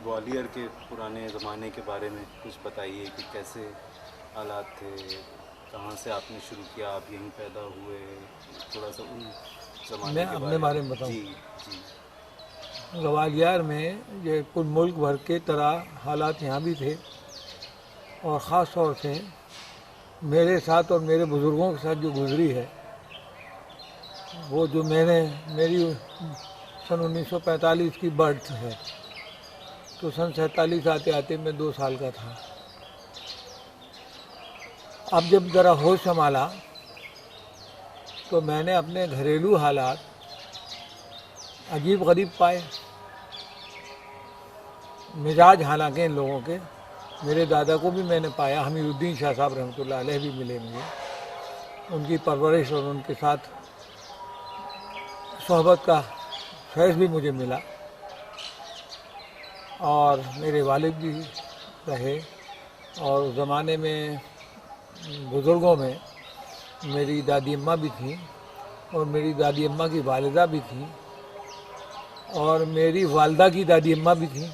گوالیار کے پرانے زمانے کے بارے میں کچھ بتائیے کہ کیسے حالات تھے، کہاں سے آپ نے شروع کیا، آپ یہیں پیدا ہوئے، تھوڑا سا ان زمانے میں کے اپنے بارے میں بتاؤں؟ جی جی گوالیار میں یہ کل ملک بھر کے طرح حالات یہاں بھی تھے، اور خاص طور سے میرے ساتھ اور میرے بزرگوں کے ساتھ جو گزری ہے وہ جو میری سن 1945 کی برتھ ہے، تو سن 47 آتے آتے میں 2 سال کا تھا۔ اب جب ذرا ہوش سنبھالا تو میں نے اپنے گھریلو حالات عجیب غریب پائے۔ مزاج حالانکہ ان لوگوں کے، میرے دادا کو بھی میں نے پایا، حمید الدین شاہ صاحب رحمۃ اللہ علیہ بھی ملے مجھے، ان کی پرورش اور ان کے ساتھ صحبت کا فیض بھی مجھے ملا، اور میرے والد بھی رہے، اور اس زمانے میں بزرگوں میں میری دادی اماں بھی تھیں، اور میری دادی اماں کی والدہ بھی تھیں، اور میری والدہ کی دادی اماں بھی تھیں۔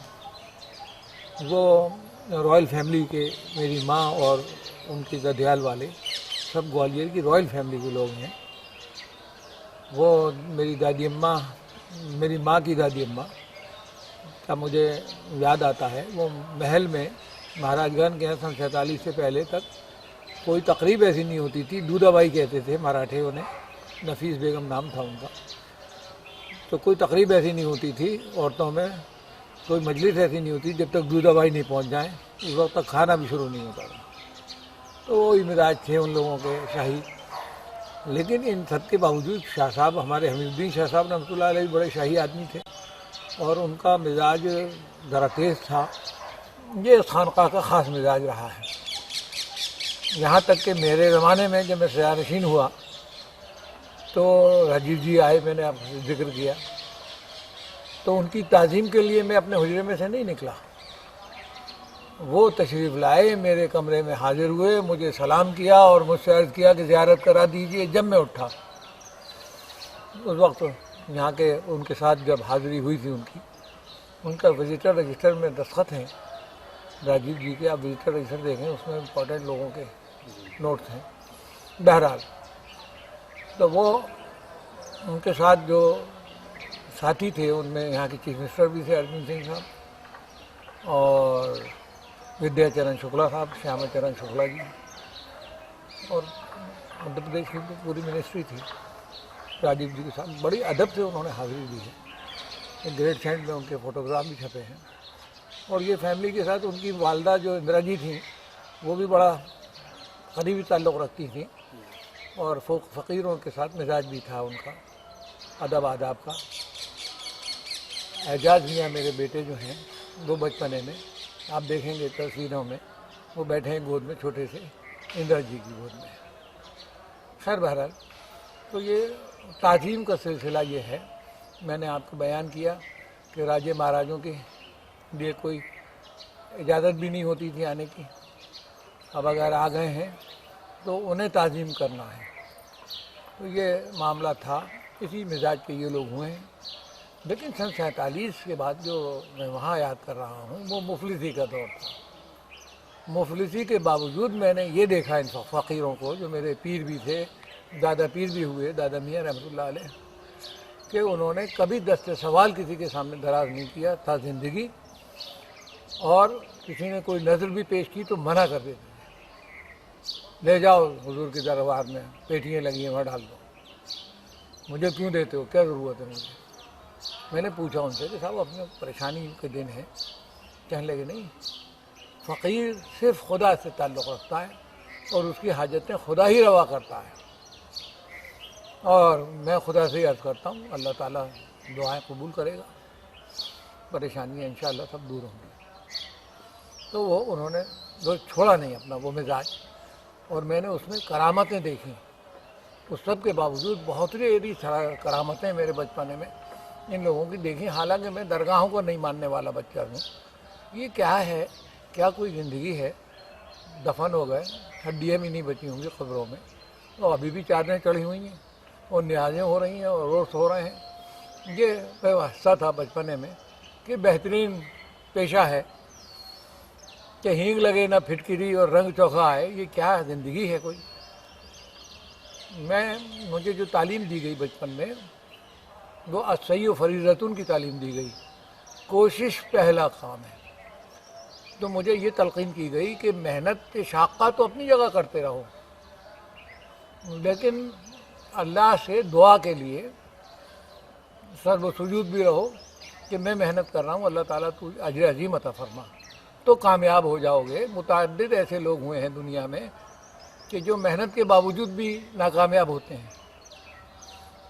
وہ رائل فیملی کے، میری ماں اور ان کے ددیال والے سب گوالیار کی رائل فیملی کے لوگ ہیں۔ وہ میری دادی اماں، میری ماں کی دادی اماں کا مجھے یاد آتا ہے، وہ محل میں مہاراج گنج کے سن 47 سے پہلے تک کوئی تقریب ایسی نہیں ہوتی تھی، دودھا بائی کہتے تھے مراٹھے انہیں، نفیس بیگم نام تھا ان کا، تو کوئی تقریب ایسی نہیں ہوتی تھی عورتوں میں، کوئی مجلس ایسی نہیں ہوتی جب تک دودھا بائی نہیں پہنچ جائیں، اس وقت تک کھانا بھی شروع نہیں ہوتا تھا۔ تو وہی مزاج تھے ان لوگوں کے شاہی، لیکن ان سب کے باوجود شاہ صاحب، ہمارے حمید الدین شاہ صاحب رحمۃ اللہ علیہ بڑے شاہی آدمی تھے، اور ان کا مزاج ذرا تیز تھا۔ یہ اس خانقاہ کا خاص مزاج رہا ہے، یہاں تک کہ میرے زمانے میں جب میں سیاح نشین ہوا تو راجیو جی آئے، میں نے آپ سے ذکر کیا، تو ان کی تعظیم کے لیے میں اپنے حجرے میں سے نہیں نکلا، وہ تشریف لائے، میرے کمرے میں حاضر ہوئے، مجھے سلام کیا اور مجھ سے عرض کیا کہ زیارت کرا دیجئے۔ جب میں اٹھا اس وقت یہاں کے ان کے ساتھ جب حاضری ہوئی تھی ان کا وزٹر رجسٹر میں دستخط ہیں راجیو جی کے، آپ وزٹر رجسٹر دیکھیں، اس میں امپورٹنٹ لوگوں کے نوٹس ہیں۔ بہرحال تو وہ ان کے ساتھ جو ساتھی تھے ان میں یہاں کے چیف منسٹر بھی تھے ارجن سنگھ صاحب، اور ودیا چرن شکلا صاحب، شیاما چرن شکلا جی، اور مدھیہ پردیش کی پوری منسٹری تھی راجیو جی کے ساتھ۔ بڑی ادب سے انہوں نے حاضری دی ہے، گریٹ سینٹ میں ان کے فوٹوگراف بھی چھپے ہیں، اور یہ فیملی کے ساتھ ان کی والدہ جو اندرا جی تھیں وہ بھی بڑا قریبی تعلق رکھتی تھیں، اور فقیروں کے ساتھ مزاج بھی تھا ان کا، ادب آداب کا۔ اعجاز میاں میرے بیٹے جو ہیں وہ بچپنے میں آپ دیکھیں گے تصویروں میں، وہ بیٹھے ہیں گود میں چھوٹے سے اندرا جی کی گود میں۔ خیر بہرحال تو یہ تعظیم کا سلسلہ یہ ہے، میں نے آپ کو بیان کیا کہ راجے مہاراجوں کے لیے کوئی اجازت بھی نہیں ہوتی تھی آنے کی، اب اگر آ گئے ہیں تو انہیں تعظیم کرنا ہے، تو یہ معاملہ تھا، اسی مزاج کے یہ لوگ ہوئے ہیں۔ لیکن سن 47 کے بعد جو میں وہاں یاد کر رہا ہوں وہ مفلسی کا دور تھا۔ مفلسی کے باوجود میں نے یہ دیکھا ان فقیروں کو، جو میرے پیر بھی تھے، دادا پیر بھی ہوئے، دادا میاں رحمۃ اللہ علیہ، کہ انہوں نے کبھی دست سوال کسی کے سامنے دراز نہیں کیا تھا زندگی، اور کسی نے کوئی نظر بھی پیش کی تو منع کر دیتے تھے، لے جاؤ حضور کے دربار میں، پیٹیاں لگی ہیں وہاں ڈال دو، مجھے کیوں دیتے ہو، کیا ضرورت ہے مجھے۔ میں نے پوچھا ان سے کہ صاحب اپنے پریشانی کے دن ہے، کہنے لگے نہیں، فقیر صرف خدا سے تعلق رکھتا ہے اور اس کی حاجتیں خدا ہی روا کرتا ہے، اور میں خدا سے ہی عرض کرتا ہوں اللہ تعالیٰ دعائیں قبول کرے گا، پریشانیاں انشاءاللہ سب دور ہوں گی۔ تو وہ انہوں نے وہ چھوڑا نہیں اپنا وہ مزاج، اور میں نے اس میں کرامتیں دیکھیں، اس سب کے باوجود بہت سی کرامتیں میرے بچپنے میں ان لوگوں کی دیکھیں، حالانکہ میں درگاہوں کو نہیں ماننے والا بچہ ہوں۔ یہ کیا ہے، کیا کوئی زندگی ہے، دفن ہو گئے، ہڈیاں بھی نہیں بچی ہوں گی قبروں میں، اور ابھی بھی چادریں چڑھی ہوئی ہیں اور نیازیں ہو رہی ہیں اور روز ہو رہے ہیں۔ یہ میں حصہ تھا بچپنے میں کہ بہترین پیشہ ہے کہ ہینگ لگے نہ پھٹکری اور رنگ چوکھا آئے، یہ کیا زندگی ہے کوئی؟ مجھے جو تعلیم دی گئی بچپن میں وہ السعی فریضۃ کی تعلیم دی گئی، کوشش پہلا کام ہے۔ تو مجھے یہ تلقین کی گئی کہ محنت شاقہ تو اپنی جگہ کرتے رہو، لیکن اللہ سے دعا کے لیے سر و سجود بھی رہو کہ میں محنت کر رہا ہوں، اللہ تعالیٰ تو اجر عظیم عطا فرما، تو کامیاب ہو جاؤ گے۔ متعدد ایسے لوگ ہوئے ہیں دنیا میں کہ جو محنت کے باوجود بھی ناکامیاب ہوتے ہیں۔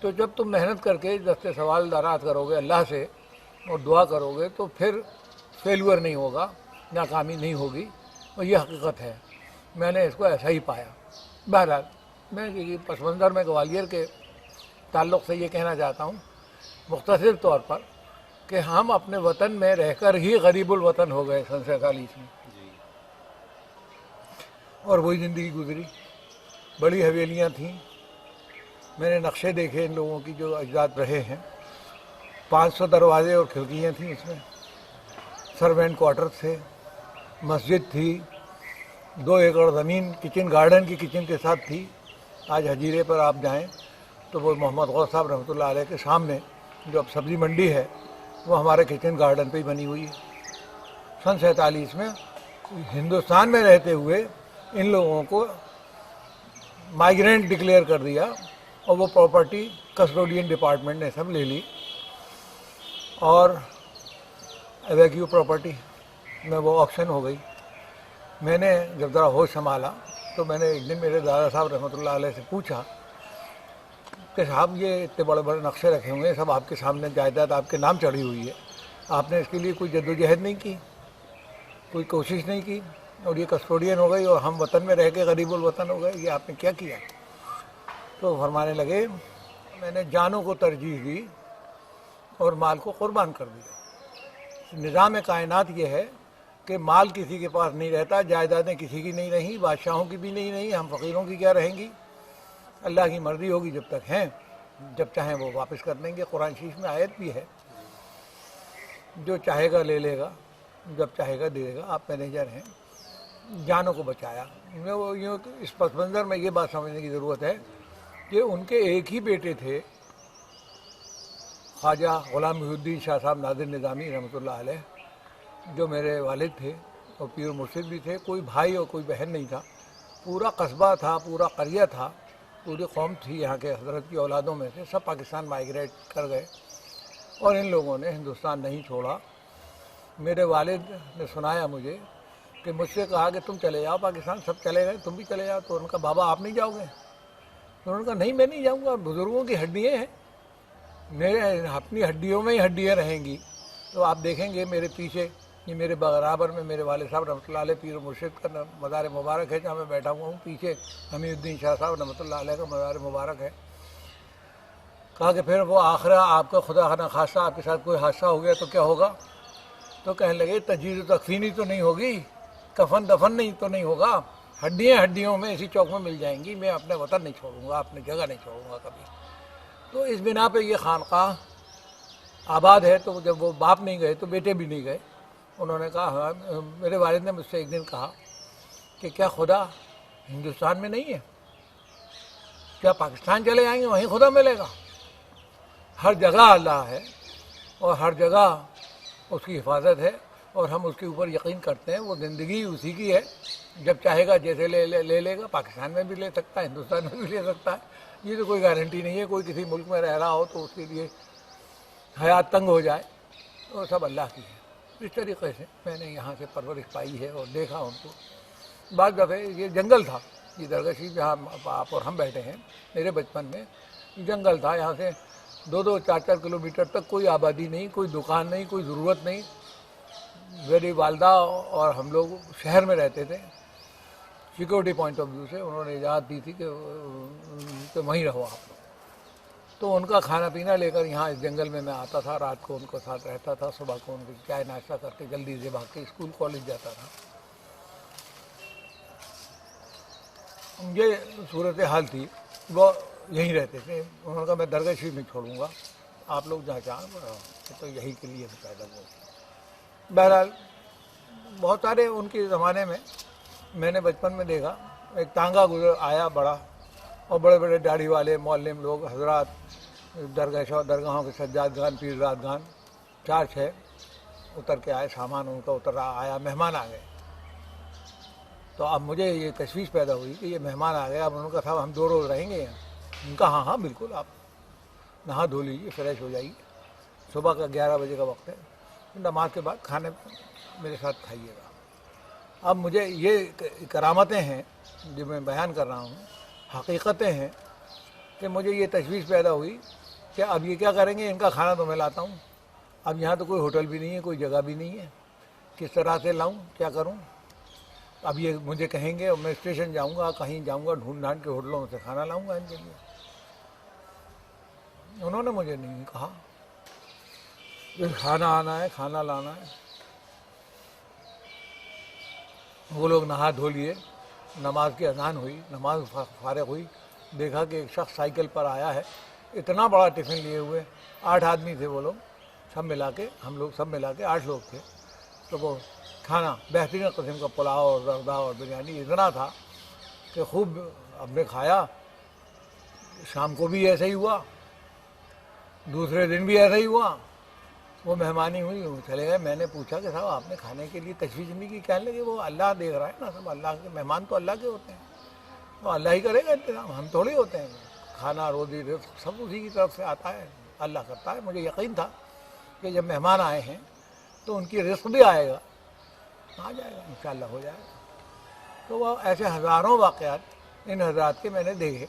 تو جب تم محنت کر کے دستے سوال دارات کرو گے اللہ سے اور دعا کرو گے تو پھر فیلور نہیں ہوگا، ناکامی نہیں ہوگی، اور یہ حقیقت ہے۔ میں نے اس کو ایسا ہی پایا۔ بہرحال میں پس منظر میں گوالیئر کے تعلق سے یہ کہنا چاہتا ہوں مختصر طور پر کہ ہم اپنے وطن میں رہ کر ہی غریب الوطن ہو گئے سن 47 میں، اور وہی زندگی گزری۔ بڑی حویلیاں تھیں، میں نے نقشے دیکھے ان لوگوں کی جو اجداد رہے ہیں، 500 دروازے اور کھڑکیاں تھیں اس میں، سروینٹ کوارٹر تھے، مسجد تھی، 2 ایکڑ زمین کچن گارڈن کی کچن کے ساتھ تھی۔ آج ہجیرے پر آپ جائیں تو وہ محمد غوث صاحب رحمۃ اللہ علیہ کے سامنے جو اب سبزی منڈی ہے وہ ہمارے کچن گارڈن پہ ہی بنی ہوئی ہے۔ سن 47 میں ہندوستان میں رہتے ہوئے ان لوگوں کو مائیگرینٹ ڈکلیئر کر دیا، اور وہ پراپرٹی کسٹوڈین ڈپارٹمنٹ نے سب لے لی، اور ایویکیو پراپرٹی میں وہ آکشن ہو گئی۔ میں نے جب ذرا ہوش سنبھالا تو میں نے ایک دن میرے دادا صاحب رحمۃ اللہ علیہ سے پوچھا کہ صاحب یہ اتنے بڑے بڑے نقشے رکھے ہوئے ہیں، سب آپ کے سامنے جائیداد آپ کے نام چڑھی ہوئی ہے، آپ نے اس کے لیے کوئی جدوجہد نہیں کی، کوئی کوشش نہیں کی، اور یہ کسٹوڈین ہو گئی اور ہم وطن میں رہ کے غریب الوطن ہو گئے، یہ آپ نے کیا کیا؟ تو فرمانے لگے میں نے جانوں کو ترجیح دی اور مال کو قربان کر دیا۔ نظام کائنات یہ ہے کہ مال کسی کے پاس نہیں رہتا، جائیدادیں کسی کی نہیں رہیں، بادشاہوں کی بھی نہیں رہیں، ہم فقیروں کی کیا رہیں گی؟ اللہ کی مرضی ہوگی جب تک ہیں، جب چاہیں وہ واپس کر لیں گے۔ قرآن شریف میں آیت بھی ہے، جو چاہے گا لے لے گا، جب چاہے گا دے گا، آپ مینیجر ہیں۔ جانوں کو بچایا۔ اس پس منظر میں یہ بات سمجھنے کی ضرورت ہے کہ ان کے ایک ہی بیٹے تھے، خواجہ غلام محی الدین شاہ صاحب نادر نظامی رحمۃ اللہ علیہ، جو میرے والد تھے اور پیر مرشد بھی تھے۔ کوئی بھائی اور کوئی بہن نہیں تھا، پورا قصبہ تھا، پورا قریہ تھا، پوری قوم تھی یہاں کے حضرت کی اولادوں میں سے، سب پاکستان مائیگریٹ کر گئے، اور ان لوگوں نے ہندوستان نہیں چھوڑا۔ میرے والد نے سنایا مجھے کہ مجھ سے کہا کہ تم چلے جاؤ پاکستان، سب چلے گئے تم بھی چلے جاؤ۔ تو ان کا بابا آپ نہیں جاؤ گے؟ تو انہوں نے کہا نہیں میں نہیں جاؤں گا، بزرگوں کی ہڈیاں ہیں، میرے اپنی ہڈیوں میں ہی ہڈیاں رہیں گی۔ تو آپ دیکھیں گے میرے پیچھے، یہ میرے برابر میں میرے والد صاحب رحمۃ اللہ علیہ پیر مرشد کا مزار مبارک ہے جہاں میں بیٹھا ہوا ہوں، پیچھے حمید الدین شاہ صاحب رحمۃ اللہ علیہ کا مزار مبارک ہے۔ کہا کہ پھر وہ آخرہ آپ کا خدا نخواستہ آپ کے ساتھ کوئی حادثہ ہو گیا تو کیا ہوگا؟ تو کہنے لگے تجہیز و تکفینی تو نہیں ہوگی، کفن دفن نہیں تو نہیں ہوگا، ہڈیاں ہڈیوں میں اسی چوک میں مل جائیں گی، میں اپنے وطن نہیں چھوڑوں گا، اپنی جگہ نہیں چھوڑوں گا کبھی۔ تو اس بنا پہ یہ خانقاہ آباد ہے۔ تو جب وہ باپ نہیں گئے تو بیٹے بھی نہیں گئے۔ انہوں نے کہا ہاں، میرے والد نے مجھ سے ایک دن کہا کہ کیا خدا ہندوستان میں نہیں ہے؟ کیا پاکستان چلے جائیں گے وہیں خدا ملے گا؟ ہر جگہ اللہ ہے اور ہر جگہ اس کی حفاظت ہے، اور ہم اس کے اوپر یقین کرتے ہیں۔ وہ زندگی اسی کی ہے، جب چاہے گا جیسے لے لے گا، پاکستان میں بھی لے سکتا ہے، ہندوستان میں بھی لے سکتا ہے۔ یہ تو کوئی گارنٹی نہیں ہے، کوئی کسی ملک میں رہ رہا ہو تو اس کے لیے حیات تنگ ہو جائے، وہ سب اللہ کی ہے۔ اس طریقے سے میں نے یہاں سے پرورش پائی ہے اور دیکھا ان کو۔ بعض دفعے یہ جنگل تھا، یہ درگاہ شریف جہاں آپ اور ہم بیٹھے ہیں، میرے بچپن میں جنگل تھا، یہاں سے 2-2 4-4 کلومیٹر تک کوئی آبادی نہیں، کوئی دکان نہیں، کوئی ضرورت نہیں۔ میری والدہ اور ہم لوگ شہر میں رہتے تھے، سیکورٹی پوائنٹ آف ویو سے انہوں نے اجازت دی تھی کہ وہیں رہو آپ لوگ۔ تو ان کا کھانا پینا لے کر یہاں اس جنگل میں آتا تھا، رات کو ان کے ساتھ رہتا تھا، صبح کو ان کو چائے ناشتہ کر کے جلدی سے بھاگ کے اسکول کالج جاتا تھا۔ یہ صورتحال تھی، وہ یہیں رہتے تھے۔ انہوں نے کہا میں درگاہ شریف میں چھوڑوں گا، آپ لوگ جہاں چاہیں تو یہی کے لیے پیدا ہوئے۔ بہرحال بہت سارے ان کے زمانے میں میں نے بچپن میں دیکھا، ایک تانگا گزر آیا بڑا، اور بڑے بڑے داڑھی والے معلم لوگ حضرات درگاہوں کے سجادگان پیرزادگان 4-6 اتر کے آئے، سامان ان کا اتر آیا، مہمان آ گئے۔ تو اب مجھے یہ تشویش پیدا ہوئی کہ یہ مہمان آ گئے، اب ان کا صاحب ہم 2 روز رہیں گے یہاں۔ ان کا ہاں بالکل، آپ نہا دھو لیجیے، فریش ہو جائیے، صبح کا 11 بجے کا وقت ہے، نماز کے بعد کھانے میرے ساتھ کھائیے گا۔ اب مجھے یہ کرامتیں ہیں جو میں بیان کر رہا ہوں، حقیقتیں ہیں کہ مجھے یہ تشویش پیدا ہوئی کہ اب یہ کیا کریں گے، ان کا کھانا تو میں لاتا ہوں، اب یہاں تو کوئی ہوٹل بھی نہیں ہے، کوئی جگہ بھی نہیں ہے، کس طرح سے لاؤں، کیا کروں؟ اب یہ مجھے کہیں گے، میں اسٹیشن جاؤں گا، کہیں جاؤں گا، ڈھونڈ ڈھانڈ کے ہوٹلوں سے کھانا لاؤں گا ان کے لیے۔ انہوں نے مجھے نہیں کہا کہ کھانا آنا ہے، کھانا لانا ہے۔ وہ لوگ نہا دھو لیے، نماز کی اذان ہوئی، نماز فارغ ہوئی، دیکھا کہ ایک شخص سائیکل پر آیا ہے، اتنا بڑا ٹفن لیے ہوئے، 8 آدمی تھے وہ لوگ، سب ملا کے، ہم لوگ سب ملا کے 8 لوگ تھے۔ تو وہ کھانا بہترین قسم کا پلاؤ اور زردہ اور بریانی اتنا تھا کہ خوب ہم نے کھایا۔ شام کو بھی ایسا ہی ہوا، دوسرے دن بھی ایسا ہی ہوا، وہ مہمانی ہوئی، وہ چلے گئے۔ میں نے پوچھا کہ صاحب آپ نے کھانے کے لیے تشویش نہیں کی؟ کہنے لگے وہ اللہ دیکھ رہا ہے نا، سب اللہ کے مہمان تو اللہ کے ہوتے ہیں، وہ اللہ ہی کرے گا انتظام، ہم تھوڑی ہوتے ہیں، کھانا روزی رزق سب اسی کی طرف سے آتا ہے، اللہ کرتا ہے۔ مجھے یقین تھا کہ جب مہمان آئے ہیں تو ان کی رزق بھی آئے گا، آ جائے گا انشاءاللہ، ہو جائے گا۔ تو وہ ایسے ہزاروں واقعات ان حضرات کے میں نے دیکھے،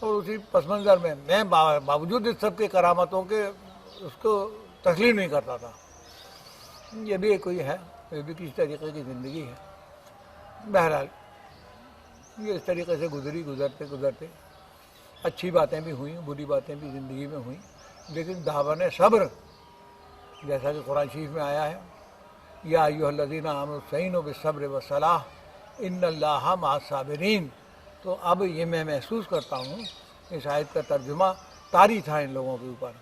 اور اسی پس منظر میں میں باوجود اس سب کے کرامتوں کے اس کو تسلیم نہیں کرتا تھا۔ یہ بھی کوئی ہے، یہ بھی کس طریقے کی زندگی ہے۔ بہرحال یہ اس طریقے سے گزرتے اچھی باتیں بھی ہوئیں، بری باتیں بھی زندگی میں ہوئیں، لیکن دامن صبر، جیسا کہ قرآن شریف میں آیا ہے، یا ایھا الذین آمنوا استعینوا بالصبر والصلاۃ ان اللہ مع الصابرین۔ تو اب یہ میں محسوس کرتا ہوں، اس آیت کا ترجمہ طاری تھا ان لوگوں کے اوپر،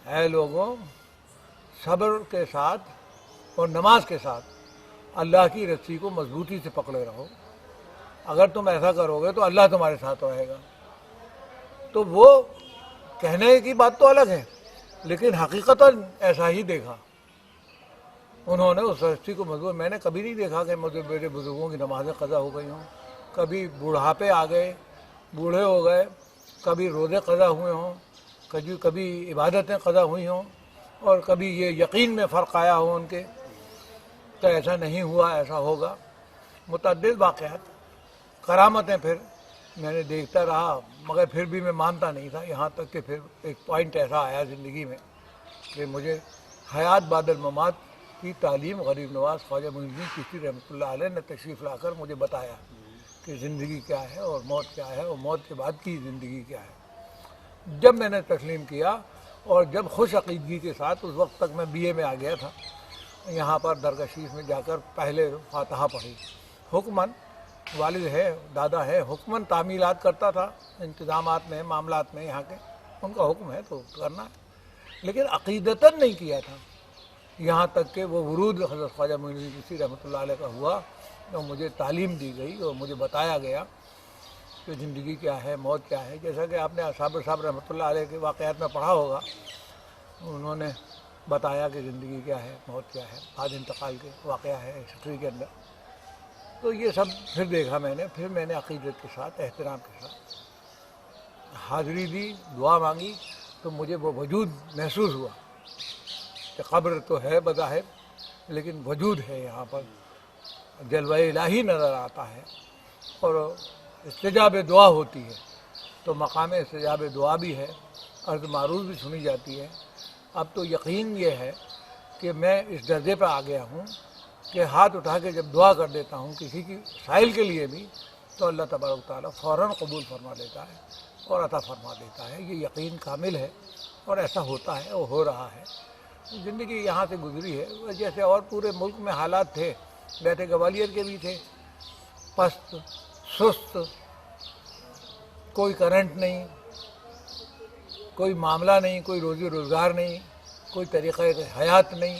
اے لوگوں صبر کے ساتھ اور نماز کے ساتھ اللہ کی رسی کو مضبوطی سے پکڑے رہو، اگر تم ایسا کرو گے تو اللہ تمہارے ساتھ رہے گا۔ تو وہ کہنے کی بات تو الگ ہے، لیکن حقیقتاً ایسا ہی دیکھا انہوں نے اس رسی کو مضبوط۔ میں نے کبھی نہیں دیکھا کہ مجھے میرے بزرگوں کی نمازیں قضا ہو گئی ہوں، کبھی بوڑھاپے آ گئے، بوڑھے ہو گئے، کبھی روزے قضا ہوئے ہوں، کبھی عبادتیں قضا ہوئی ہوں، اور کبھی یہ یقین میں فرق آیا ہو ان کے، تو ایسا نہیں ہوا، ایسا ہوگا۔ متعدد واقعات، کرامتیں پھر میں نے دیکھتا رہا، مگر پھر بھی میں مانتا نہیں تھا، یہاں تک کہ پھر ایک پوائنٹ ایسا آیا زندگی میں کہ مجھے حیات بعد الممات کی تعلیم غریب نواز خواجہ معین الدین چشتی رحمۃ اللہ علیہ نے تشریف لا کر مجھے بتایا کہ زندگی کیا ہے اور موت کیا ہے، اور موت کے بعد کی زندگی کیا ہے۔ جب میں نے تسلیم کیا، اور جب خوش عقیدگی کے ساتھ، اس وقت تک میں BA میں آ گیا تھا، یہاں پر درگاہ شریف میں جا کر پہلے فاتحہ پڑھی، حکماً والد ہے، دادا ہے، حکماً تعمیلات کرتا تھا، انتظامات میں، معاملات میں یہاں کے، ان کا حکم ہے تو کرنا ہے، لیکن عقیدتاً نہیں کیا تھا۔ یہاں تک کہ وہ ورود حضرت خواجہ معین الدین چشتی رحمۃ اللہ علیہ کا ہوا، تو مجھے تعلیم دی گئی اور مجھے بتایا گیا کہ زندگی کیا ہے، موت کیا ہے۔ جیسا کہ آپ نے صابر صاحب رحمۃ اللہ علیہ کے واقعات میں پڑھا ہوگا، انہوں نے بتایا کہ زندگی کیا ہے، موت کیا ہے، بعد انتقال کے واقعہ ہے ہسٹری کے اندر۔ تو یہ سب پھر دیکھا میں نے، پھر میں نے عقیدت کے ساتھ، احترام کے ساتھ حاضری دی، دعا مانگی، تو مجھے وہ وجود محسوس ہوا کہ قبر تو ہے بظاہر، لیکن وجود ہے یہاں پر، جلوہ الہی نظر آتا ہے، اور استجاب دعا ہوتی ہے، تو مقام استجاب دعا بھی ہے، عرض معروض بھی سنی جاتی ہے۔ اب تو یقین یہ ہے کہ میں اس درجے پہ آ گیا ہوں کہ ہاتھ اٹھا کے جب دعا کر دیتا ہوں کسی کی سائل کے لیے بھی، تو اللہ تبارک و تعالیٰ فوراً قبول فرما لیتا ہے اور عطا فرما دیتا ہے۔ یہ یقین کامل ہے، اور ایسا ہوتا ہے اور ہو رہا ہے۔ زندگی یہاں سے گزری ہے، جیسے اور پورے ملک میں حالات تھے، بیٹھے گوالیر کے بھی تھے، پست، سست، کوئی کرنٹ نہیں، کوئی معاملہ نہیں، کوئی روزی روزگار نہیں، کوئی طریقہ حیات نہیں،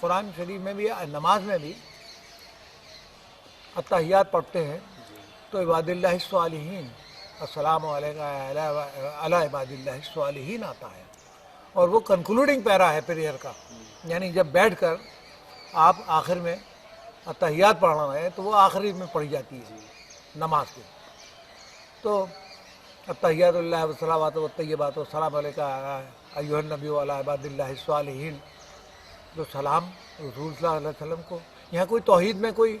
قرآن شریف میں بھی نماز میں بھی اتحیات پڑھتے ہیں تو عباد اللہ الصالحین السلام علیکم علی عباد اللہ الصالحین آتا ہے، اور وہ کنکلوڈنگ پیرا ہے پریئر کا، یعنی جب بیٹھ کر آپ آخر میں اتحیات پڑھ رہے ہیں تو وہ آخری میں پڑھی جاتی ہے نماز کے. تو اتحیات اللہ والصلوات والطیبات والسلام علیکم ایھا النبی وعلی عباد اللہ الصالحین، جو سلام رسول صلی اللہ علیہ وسلم کو، یہاں کوئی توحید میں کوئی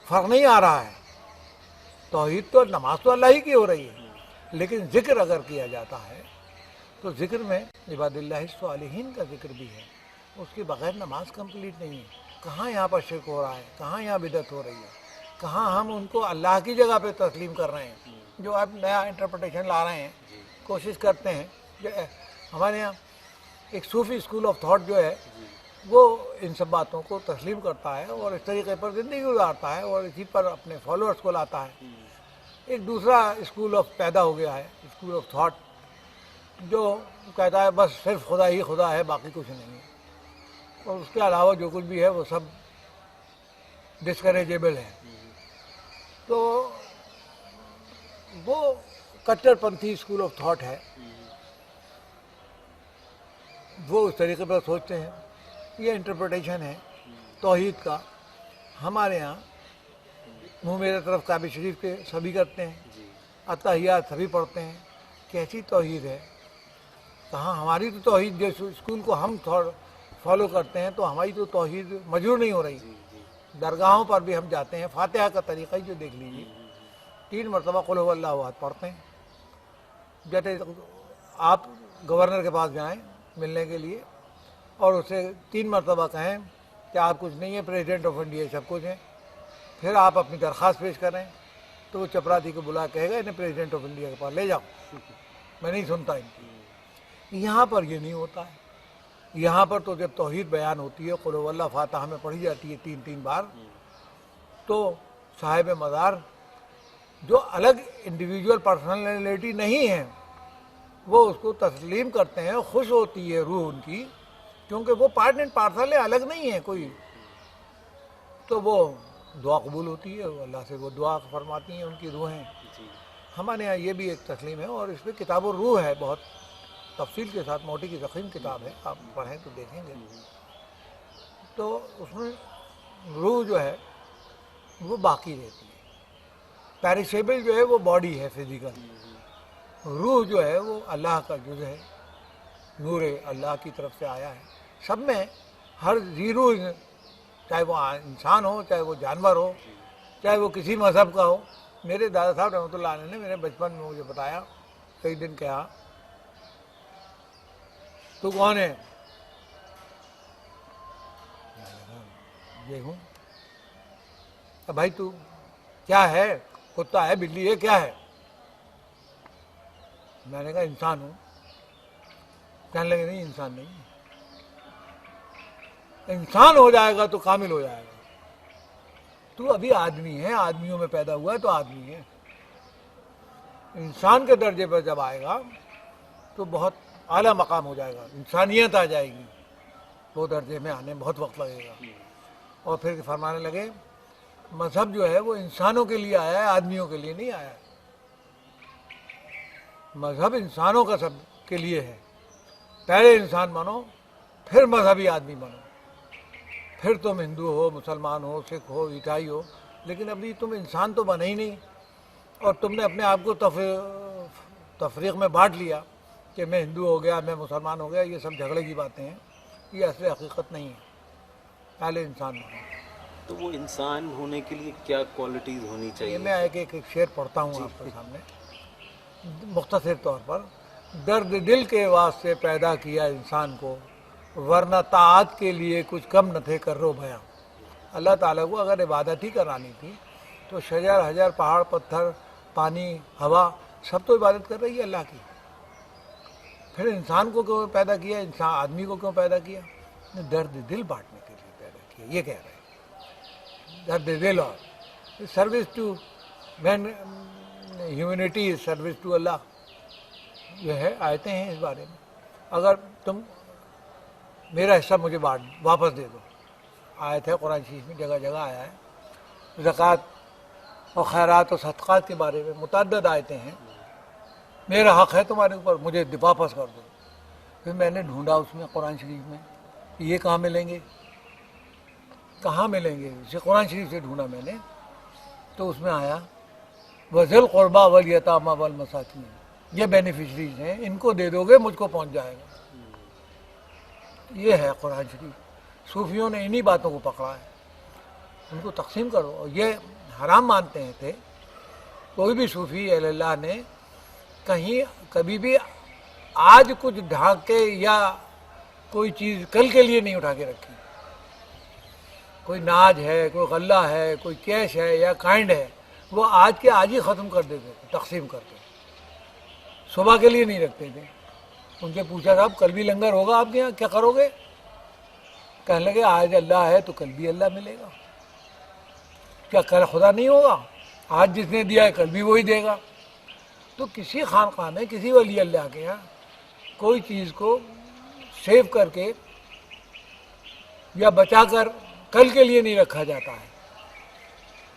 فرق نہیں آ رہا ہے. توحید تو نماز تو اللہ ہی کی ہو رہی ہے، لیکن ذکر اگر کیا جاتا ہے تو ذکر میں عباد اللہ الصالحین کا ذکر بھی ہے، اس کے بغیر نماز کمپلیٹ نہیں ہے. کہاں یہاں پر شرک ہو رہا ہے، کہاں یہاں بدعت ہو رہی ہے، کہاں ہم ان کو اللہ کی جگہ پہ تسلیم کر رہے ہیں. جو آپ نیا انٹرپریٹیشن لا رہے ہیں، کوشش کرتے ہیں. ہمارے یہاں ایک صوفی اسکول آف تھاٹ جو ہے وہ ان سب باتوں کو تسلیم کرتا ہے اور اس طریقے پر زندگی گزارتا ہے اور اسی پر اپنے فالوورز کو لاتا ہے. ایک دوسرا اسکول آف پیدا ہو گیا ہے، اسکول آف تھاٹ، جو کہتا ہے بس صرف خدا ہی خدا ہے، باقی کچھ نہیں ہے، اور اس کے علاوہ جو کچھ بھی ہے وہ سب ڈسکریجیبل ہے. تو وہ کٹر پنتھی اسکول آف تھاٹ ہے، وہ اس طریقے پر سوچتے ہیں. یہ انٹرپریٹیشن ہے توحید کا. ہمارے یہاں منہ میرے طرف کعبہ شریف کے سبھی کرتے ہیں، اتحیات سبھی پڑھتے ہیں. کیسی توحید ہے؟ کہاں ہماری تو توحید جس اسکول کو ہم فالو کرتے ہیں تو ہماری تو توحید مجروح نہیں ہو رہی. درگاہوں پر بھی ہم جاتے ہیں، فاتحہ کا طریقہ ہی جو دیکھ لیجیے، 3 مرتبہ قل هو اللہ احد پڑھتے ہیں. جیسے آپ گورنر کے پاس جائیں ملنے کے لیے اور اسے 3 مرتبہ کہیں کہ آپ کچھ نہیں ہیں، پریزیڈنٹ آف انڈیا سب کچھ ہیں، پھر آپ اپنی درخواست پیش کریں تو وہ چپراسی کو بلا کہے گا انہیں پریزیڈنٹ آف انڈیا کے پاس لے جاؤ، میں نہیں سنتا ان کی. یہاں پر یہ نہیں ہوتا ہے. یہاں پر تو جب توحید بیان ہوتی ہے، قل هو اللہ فاتحہ میں پڑھی جاتی ہے 3 بار، تو صاحب مزار جو الگ انڈیویجول پرسنالٹی نہیں ہے وہ اس کو تسلیم کرتے ہیں، خوش ہوتی ہے روح ان کی، کیونکہ وہ پارٹ اینڈ پارسل ہے، الگ نہیں ہے کوئی. تو وہ دعا قبول ہوتی ہے، اللہ سے وہ دعا فرماتی ہیں ان کی روحیں. ہمارے یہاں یہ بھی ایک تسلیم ہے، اور اس پہ کتاب الروح ہے، بہت تفصیل کے ساتھ موٹی کی ضخیم کتاب ہے، آپ پڑھیں تو دیکھیں گے. تو اس میں روح جو ہے وہ باقی رہتی ہے. پیریشیبل جو ہے وہ باڈی ہے فزیکل، روح جو ہے وہ اللہ کا جز ہے، نور اللہ کی طرف سے آیا ہے. سب میں ہر زیرو، چاہے وہ انسان ہو، چاہے وہ جانور ہو، چاہے وہ کسی مذہب کا ہو. میرے دادا صاحب رحمۃ اللہ علیہ نے میرے بچپن میں مجھے بتایا، کئی دن کہا تو کون ہے؟ یہ ہوں. بھائی تو کیا ہے؟ کتا ہے، بلی ہے، کیا ہے؟ میں نے کہا انسان ہوں. کہنے لگے نہیں انسان نہیں، انسان ہو جائے گا تو کامل ہو جائے گا. تو ابھی آدمی ہے، آدمیوں میں پیدا ہوا ہے تو آدمی ہے. انسان کے درجے پر جب آئے گا تو بہت اعلیٰ مقام ہو جائے گا، انسانیت آ جائے گی. وہ درجے میں آنے میں بہت وقت لگے گا. اور پھر فرمانے لگے مذہب جو ہے وہ انسانوں کے لیے آیا ہے، آدمیوں کے لیے نہیں آیا ہے. مذہب انسانوں کا سب کے لیے ہے. پہلے انسان بنو، پھر مذہبی آدمی بنو. پھر تم ہندو ہو، مسلمان ہو، سکھ ہو، عیسائی ہو، لیکن ابھی تم انسان تو بنے ہی نہیں. اور تم نے اپنے آپ کو تفریق میں بانٹ لیا کہ میں ہندو ہو گیا، میں مسلمان ہو گیا. یہ سب جھگڑے کی باتیں ہیں، یہ اصل حقیقت نہیں ہے. پہلے انسان بنو. تو وہ انسان ہونے کے لیے کیا کوالٹیز ہونی چاہیے؟ یہ میں ایک شعر پڑھتا ہوں آپ کے سامنے مختصر طور پر. درد دل کے واسطے پیدا کیا انسان کو، ورنہ طاعت کے لیے کچھ کم نہ تھے کرو بیاں. اللہ تعالیٰ کو اگر عبادت ہی کرانی تھی تو شجر حجر، پہاڑ پتھر، پانی، ہوا، سب تو عبادت کر رہی ہے اللہ کی. پھر انسان کو کیوں پیدا کیا؟ انسان آدمی کو کیوں پیدا کیا؟ درد دل بانٹنے کے لیے پیدا کیا. یہ کہہ رہے ہیں درد دل، اور service to man, humanity is service to Allah. یہ ہے آیتیں ہیں اس بارے میں. اگر تم میرا حصہ مجھے واپس دے دو آیت ہے قرآن شریف میں، جگہ جگہ آیا ہے. زکوٰۃ اور خیرات اور صدقات کے بارے میں متعدد آیتیں ہیں. میرا حق ہے تمہارے اوپر، مجھے واپس کر دو. پھر میں نے ڈھونڈا اس میں قرآن شریف میں یہ کہاں ملیں گے، کہاں ملیں گے. اسے قرآن شریف سے ڈھونڈا میں نے تو اس میں آیا وذی القربیٰ والیتامیٰ والمساکین، یہ بینیفیشریز ہیں، ان کو دے دو گے مجھ کو پہنچ جائے گا. یہ ہے قرآن شریف. صوفیوں نے انہی باتوں کو پکڑا ہے. ان کو تقسیم کرو. اور یہ حرام مانتے ہیں تھے. کوئی بھی صوفی اہل اللہ نے کہیں کبھی بھی آج کچھ ڈھانک کے یا کوئی چیز کل کے لیے نہیں اٹھا کے رکھی. کوئی ناج ہے، کوئی غلہ ہے، کوئی کیش ہے یا کائنڈ ہے، وہ آج کے آج ہی ختم کر دیتے تھے تقسیم کر کے. صبح کے لیے نہیں رکھتے تھے. ان سے پوچھا صاحب کل بھی لنگر ہوگا آپ کے یہاں، کیا کرو گے؟ کہنے لگے آج اللہ ہے تو کل بھی اللہ ملے گا. کیا کل خدا نہیں ہوگا؟ آج جس نے دیا ہے کل بھی وہی دے گا. تو کسی خانقاہ میں کسی ولی اللہ کے یہاں کوئی چیز کو سیو کر کے یا بچا کر کل کے لیے نہیں رکھا جاتا ہے.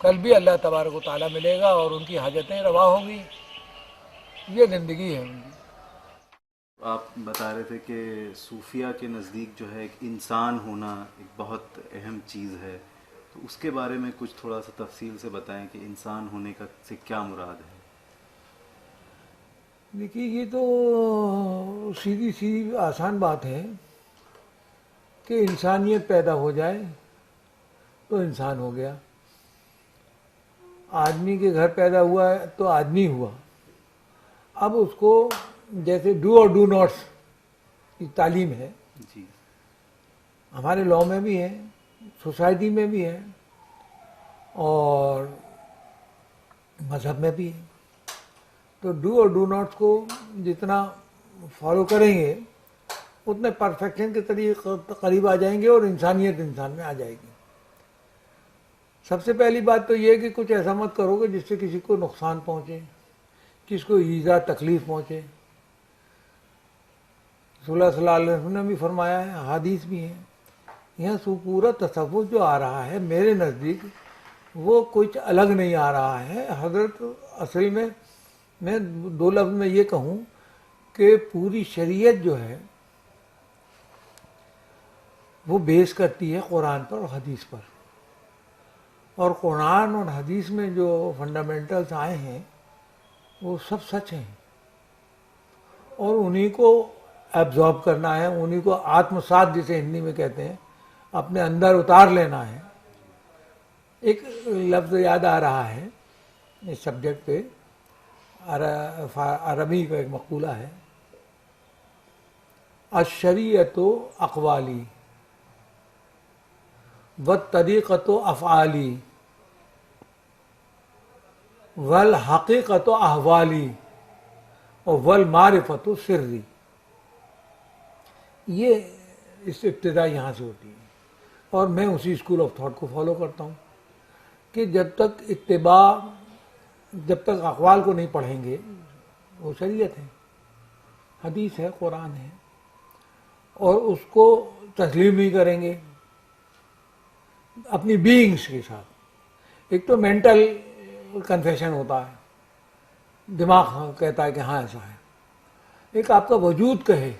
کل بھی اللہ تبارک و تعالیٰ ملے گا اور ان کی حاجتیں روا ہوں گی. یہ زندگی ہے ان کی. آپ بتا رہے تھے کہ صوفیہ کے نزدیک جو ہے ایک انسان ہونا ایک بہت اہم چیز ہے، تو اس کے بارے میں کچھ تھوڑا سا تفصیل سے بتائیں کہ انسان ہونے کا سے کیا مراد ہے. دیکھیے یہ تو سیدھی سی آسان بات ہے کہ انسانیت پیدا ہو جائے تو انسان ہو گیا. آدمی کے گھر پیدا ہوا ہے تو آدمی ہوا. اب اس کو جیسے ڈو اور ڈو ناٹس کی تعلیم ہے، جی ہمارے لاء میں بھی ہے، سوسائٹی میں بھی ہے اور مذہب میں بھی ہے. تو ڈو اور ڈو ناٹس کو جتنا فالو کریں گے اتنے پرفیکشن کے قریب آ جائیں گے اور انسانیت انسان میں آ جائے گی. سب سے پہلی بات تو یہ ہے کہ کچھ ایسا مت کرو گے جس سے کسی کو نقصان پہنچے، کسی کو ایذا تکلیف پہنچے. رسول اللہ صلی اللہ علیہ وسلم نے بھی فرمایا ہے، حدیث بھی ہیں. یہاں سو پورا تصوف جو آ رہا ہے میرے نزدیک وہ کچھ الگ نہیں آ رہا ہے. حضرت اصل میں دو لفظ میں یہ کہوں کہ پوری شریعت جو ہے وہ بیس کرتی ہے قرآن پر اور حدیث پر. اور قرآن اور حدیث میں جو فنڈامنٹلز آئے ہیں وہ سب سچ ہیں اور انہی کو ایبزارب کرنا ہے، انہی کو آتمسات جسے ہندی میں کہتے ہیں اپنے اندر اتار لینا ہے. ایک لفظ یاد آ رہا ہے اس سبجیکٹ پہ، عربی کا ایک مقولہ ہے، الشریعت اقوالی والطریقۃ افعالی والحقیقۃ احوالی اور والمعرفۃ سری. یہ اس ابتدا یہاں سے ہوتی ہے اور میں اسی اسکول آف تھاٹ کو فالو کرتا ہوں کہ جب تک اقوال کو نہیں پڑھیں گے وہ شریعت ہے، حدیث ہے، قرآن ہے، اور اس کو تسلیم نہیں کریں گے اپنی بینگس کے ساتھ. ایک تو مینٹل کنفیشن ہوتا ہے، دماغ کہتا ہے کہ ہاں ایسا ہے. ایک آپ کا وجود کہے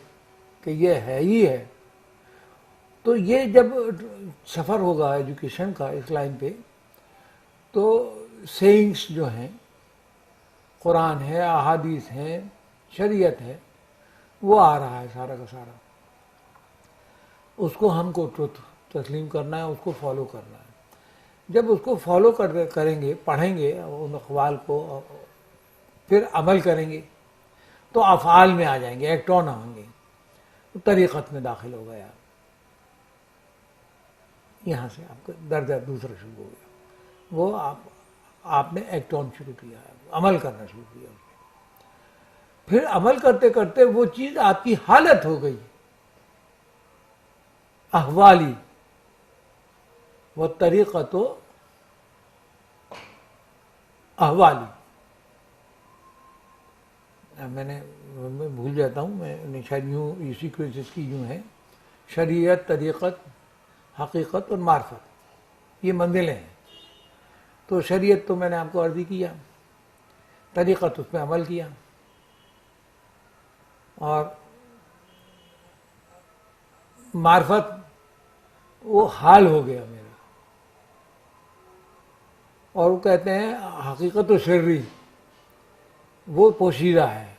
کہ یہ ہے ہی ہے. تو یہ جب سفر ہوگا ایجوکیشن کا اس لائن پہ تو سیئنگس جو ہیں، قرآن ہے، احادیث ہیں، شریعت ہے، وہ آ رہا ہے سارا کا سارا. اس کو ہم کو تسلیم کرنا ہے، اس کو فالو کرنا ہے. جب اس کو فالو کریں گے، پڑھیں گے ان اقوال کو، پھر عمل کریں گے تو افعال میں آ جائیں گے، ایکٹ آن ہوں گے، طریقت میں داخل ہو گیا. یہاں سے آپ کا درجہ دوسرا شروع ہو گیا. وہ آپ نے ایکٹ آن شروع کیا ہے، عمل کرنا شروع کیا. پھر عمل کرتے کرتے وہ چیز آپ کی حالت ہو گئی، احوالی وہ طریقۃ احوالی. میں بھول جاتا ہوں، میں شاید یوں اسی سیکوینس کی یوں ہے، شریعت، طریقت، حقیقت اور معرفت، یہ منزلیں ہیں. تو شریعت تو میں نے آپ کو عرضی کیا، طریقت اس پہ عمل کیا، اور معرفت وہ حال ہو گیا میرا. اور وہ کہتے ہیں حقیقت و سری وہ پوشیدہ ہے،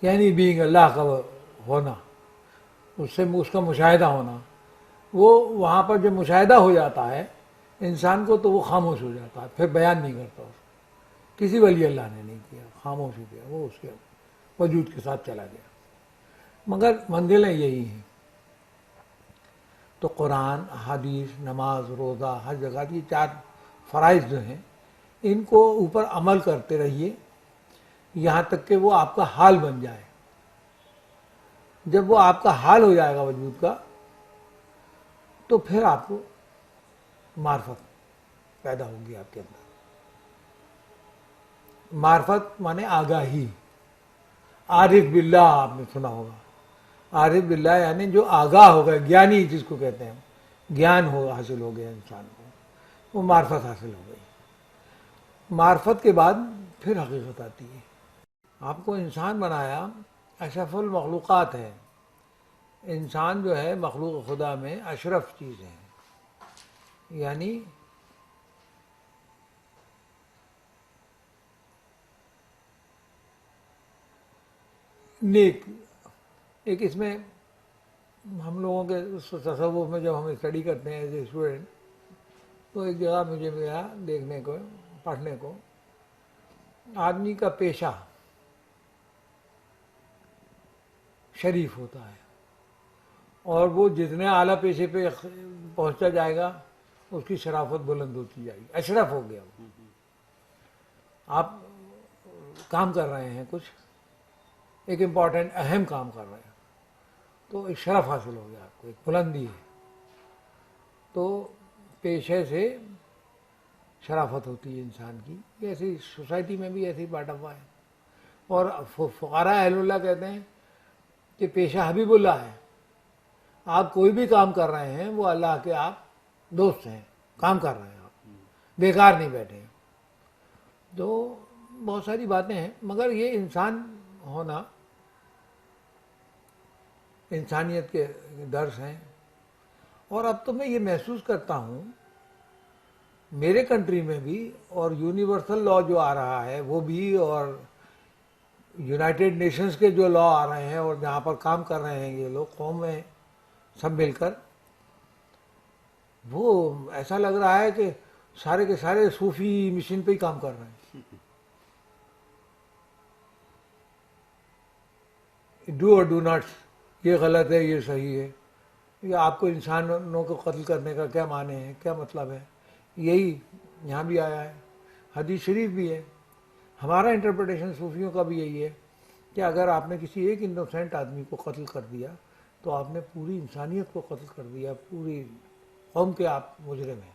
یعنی بینگ اللہ کا ہونا، اس کا مشاہدہ ہونا. وہ وہاں پر جو مشاہدہ ہو جاتا ہے انسان کو تو وہ خاموش ہو جاتا ہے، پھر بیان نہیں کرتا اس کو. کسی ولی اللہ نے نہیں کیا، خاموش ہو گیا، وہ اس کے وجود کے ساتھ چلا گیا. مگر منزلیں یہی ہیں. تو قرآن، حدیث، نماز، روزہ، ہر جگہ یہ 4 فرائض جو ہیں ان کو اوپر عمل کرتے رہیے یہاں تک کہ وہ آپ کا حال بن جائے. جب وہ آپ کا حال ہو جائے گا وجود کا تو پھر آپ کو معرفت پیدا ہوگی آپ کے اندر. معرفت مانے آگاہی. عارف باللہ آپ نے سنا ہوگا. عارف باللہ یعنی جو آگاہ ہو گئے، گیانی جس کو کہتے ہیں، گیان حاصل ہو گیا انسان کو، وہ معرفت حاصل ہو گئی. معرفت کے بعد پھر حقیقت آتی ہے. آپ کو انسان بنایا اشرف المخلوقات ہے. انسان جو ہے مخلوق خدا میں اشرف چیز ہے، یعنی نیک. ایک اس میں ہم لوگوں کے تصوف میں جب ہم اسٹڈی کرتے ہیں ایز اے اسٹوڈنٹ، تو ایک جگہ مجھے ملا دیکھنے کو، پڑھنے کو، آدمی کا پیشہ شریف ہوتا ہے، اور وہ جتنے اعلیٰ پیشے پہ پہنچتا جائے گا اس کی شرافت بلند ہوتی جائے گی. اشرف ہو گیا وہ. آپ کام کر رہے ہیں کچھ ایک امپورٹنٹ اہم کام کر رہے ہیں تو ایک شرف حاصل ہو گیا آپ کو، ایک بلندی ہے. تو پیشے سے شرافت ہوتی ہے انسان کی. ایسی سوسائٹی میں بھی ایسے ہی بانٹا ہوا ہے. اور فقراء اہل اللہ کہتے ہیں کہ پیشہ حبیب اللہ ہے. آپ کوئی بھی کام کر رہے ہیں وہ اللہ کے آپ دوست ہیں، کام کر رہے ہیں، آپ بیکار نہیں بیٹھے. تو بہت ساری باتیں ہیں، مگر یہ انسان ہونا انسانیت کے درس ہیں. اور اب تو میں یہ محسوس کرتا ہوں میرے کنٹری میں بھی، اور یونیورسل لا جو آ رہا ہے وہ بھی، اور یونائٹڈ نیشنز کے جو لا آ رہے ہیں، اور جہاں پر کام کر رہے ہیں یہ لوگ قومیں سب مل کر، وہ ایسا لگ رہا ہے کہ سارے کے سارے صوفی مشن پہ ہی کام کر رہے ہیں. ڈو اور ڈو ناٹس، یہ غلط ہے، یہ صحیح ہے. یا آپ کو انسانوں کو قتل کرنے کا کیا معنی ہے، کیا مطلب ہے. یہی یہاں بھی آیا ہے، حدیث شریف بھی ہے. ہمارا انٹرپریٹیشن صوفیوں کا بھی یہی ہے کہ اگر آپ نے کسی ایک انوسینٹ آدمی کو قتل کر دیا تو آپ نے پوری انسانیت کو قتل کر دیا، پوری قوم کے آپ مجرم ہیں.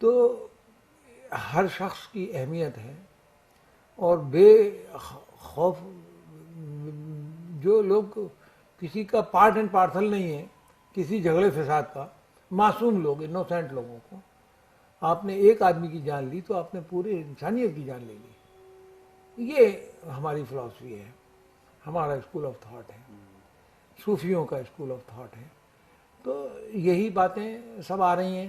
تو ہر شخص کی اہمیت ہے، اور بے خوف جو لوگ کسی کا پارٹ اینڈ پارسل نہیں ہے کسی جھگڑے فساد کا، معصوم لوگ، انوسینٹ لوگوں کو آپ نے ایک آدمی کی جان لی تو آپ نے پورے انسانیت کی جان لے لی. یہ ہماری فلاسفی ہے، ہمارا اسکول آف تھاٹ ہے، صوفیوں کا اسکول آف تھاٹ ہے. تو یہی باتیں سب آ رہی ہیں،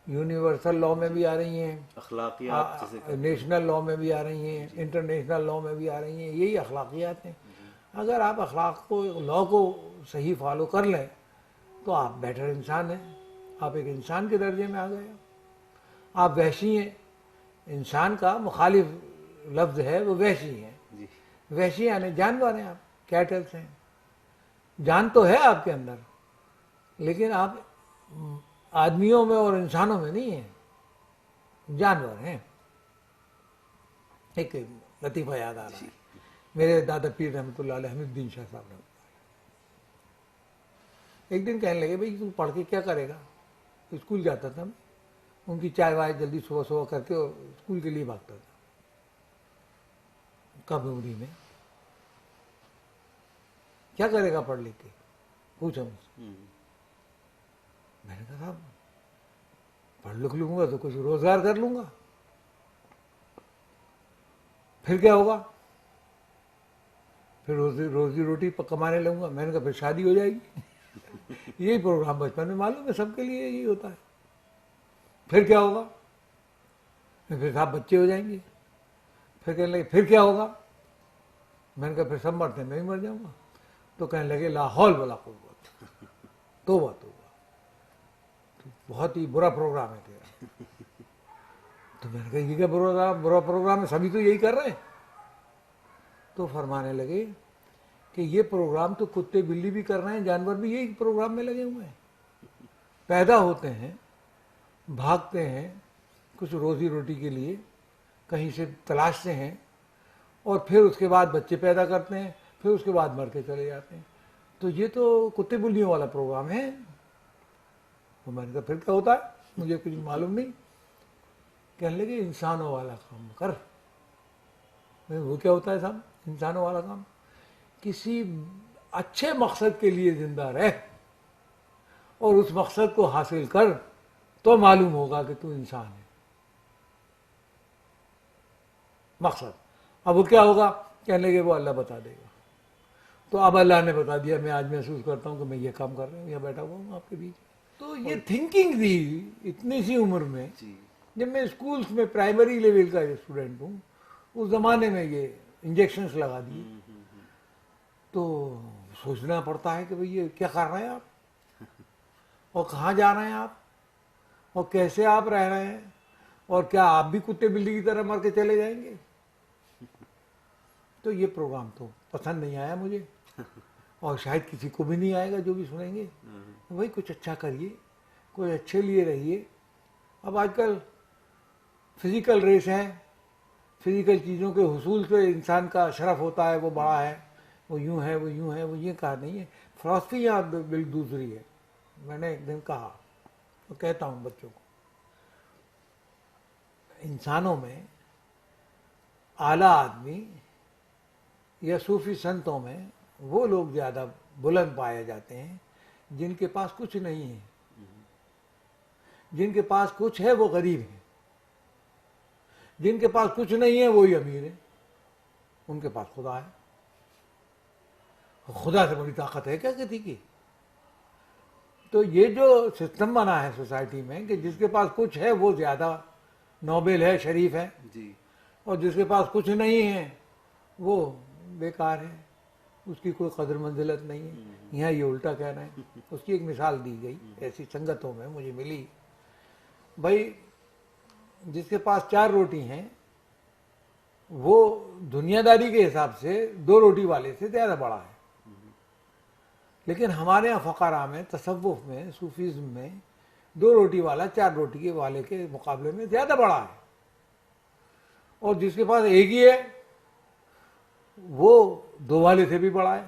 یونیورسل لا میں بھی آ رہی ہیں، اخلاقیات جسے کہتے ہیں. نیشنل لا میں بھی آ رہی ہیں، انٹرنیشنل لا میں بھی آ رہی ہیں. یہی اخلاقیات ہیں. اگر آپ اخلاق کو، لا کو صحیح فالو کر لیں تو آپ بیٹر انسان ہیں، آپ ایک انسان کے درجے میں آ گئے. آپ وحشی ہیں، انسان کا مخالف لفظ ہے وہ وحشی ہیں. جی. وحشی یعنی جانور ہیں، آپ کیٹلس ہیں. جان تو ہے آپ کے اندر لیکن آپ آدمیوں میں اور انسانوں میں نہیں ہیں، جانور ہیں. ایک لطیفہ یاد آ رہا ہے، میرے دادا پیر رحمۃ اللہ علیہ، حمید الدین شاہ صاحب رحمۃ اللہ علیہ، ایک دن کہنے لگے بھائی تو پڑھ کے کیا کرے گا. اسکول جاتا تھا، ان کی چائے وائے جلدی صبح صبح کر کے اور اسکول کے لیے بھاگتا تھا. کم عمری میں کیا کرے گا پڑھ لکھ کے، پوچھا مجھ سے. میں نے کہا صاحب پڑھ لکھ لوں گا تو کچھ روزگار کر لوں گا، پھر کیا ہوگا؟ پھر روزی روٹی کمانے لگوں گا۔ میں نے کہا پھر شادی ہو جائے گی۔ یہی پروگرام بچپن میں معلوم ہے سب کے لیے یہی ہوتا ہے۔ پھر کیا ہوگا؟ پھر صاحب بچے ہو جائیں گے۔ پھر کہنے لگے پھر کیا ہوگا؟ میں نے کہا پھر سب مرتے ہیں، میں بھی مر جاؤں گا۔ تو کہنے لگے لا حول ولا قوت، توبہ توبہ، بہت ہی برا پروگرام ہے تیرا۔ تو میں نے کہا یہ کیا برا پروگرام ہے، سبھی تو یہی کر رہے ہیں۔ تو فرمانے لگے کہ یہ پروگرام تو کتے بلی بھی کر رہے ہیں، جانور بھی یہی پروگرام میں لگے ہوئے ہیں۔ پیدا ہوتے ہیں، بھاگتے ہیں کچھ روزی روٹی کے لیے، کہیں سے تلاشتے ہیں، اور پھر اس کے بعد بچے پیدا کرتے ہیں، پھر اس کے بعد مر کے چلے جاتے ہیں۔ تو یہ تو کتے بلیوں والا پروگرام ہے۔ تو میں نے کہا پھر کیا ہوتا ہے؟ مجھے کچھ معلوم نہیں۔ کہنے لگے انسانوں والا کام کر۔ وہ کیا ہوتا ہے صاحب انسانوں والا کام؟ کسی اچھے مقصد کے لیے زندہ رہ اور اس مقصد کو حاصل کر، تو معلوم ہوگا کہ تو انسان ہے۔ مقصد اب وہ کیا ہوگا؟ کہنے لگے وہ اللہ بتا دے گا۔ تو اب اللہ نے بتا دیا، میں آج محسوس کرتا ہوں کہ میں یہ کام کر رہا ہوں، یہاں بیٹھا ہوا ہوں آپ کے بیچ۔ تو یہ تھنکنگ تھی اتنی سی عمر میں، جب میں اسکولس میں پرائمری لیول کا اسٹوڈنٹ ہوں، اس زمانے میں یہ انجیکشنز لگا دیے۔ تو سوچنا پڑتا ہے کہ بھئی یہ کیا کر رہے ہیں آپ، اور کہاں جا رہے ہیں آپ، اور کیسے آپ رہ رہے ہیں، اور کیا آپ بھی کتے بلی کی طرح مر کے چلے جائیں گے؟ تو یہ پروگرام تو پسند نہیں آیا مجھے، اور شاید کسی کو بھی نہیں آئے گا جو بھی سنیں گے۔ بھائی کچھ اچھا کریے، کوئی اچھے لیے رہیے۔ اب آج کل فزیکل ریس ہے، فزیکل چیزوں کے حصول سے انسان کا شرف ہوتا ہے، وہ بڑا ہے، وہ یوں ہے، وہ یوں ہے، وہ یہ کہا نہیں ہے۔ فلسفی یہاں بالکل دوسری ہے۔ میں نے ایک دن کہا، تو کہتا ہوں بچوں کو، انسانوں میں اعلیٰ آدمی یا صوفی سنتوں میں وہ لوگ زیادہ بلند پائے جاتے ہیں جن کے پاس کچھ نہیں ہے۔ جن کے پاس کچھ ہے وہ غریب ہیں، جن کے پاس کچھ نہیں ہے وہی امیر ہیں، ان کے پاس خدا ہے۔ خدا سے بڑی طاقت ہے کیا کسی کی؟ تو یہ جو سسٹم بنا ہے سوسائٹی میں کہ جس کے پاس کچھ ہے وہ زیادہ نوبل ہے، شریف ہے، اور جس کے پاس کچھ نہیں ہے وہ بیکار ہے، اس کی کوئی قدر منزلت نہیں ہے۔ یہاں یہ الٹا کہہ رہے ہیں۔ اس کی ایک مثال دی گئی ایسی سنگتوں میں مجھے ملی۔ بھائی جس کے پاس 4 روٹی ہیں وہ دنیا داری کے حساب سے 2 روٹی والے سے زیادہ بڑا ہے، لیکن ہمارے یہاں فقراء میں، تصوف میں، صوفیزم میں 2 روٹی والا 4 روٹی کے والے کے مقابلے میں زیادہ بڑا ہے۔ اور جس کے پاس ایک ہی ہے وہ 2 والے سے بھی بڑا ہے۔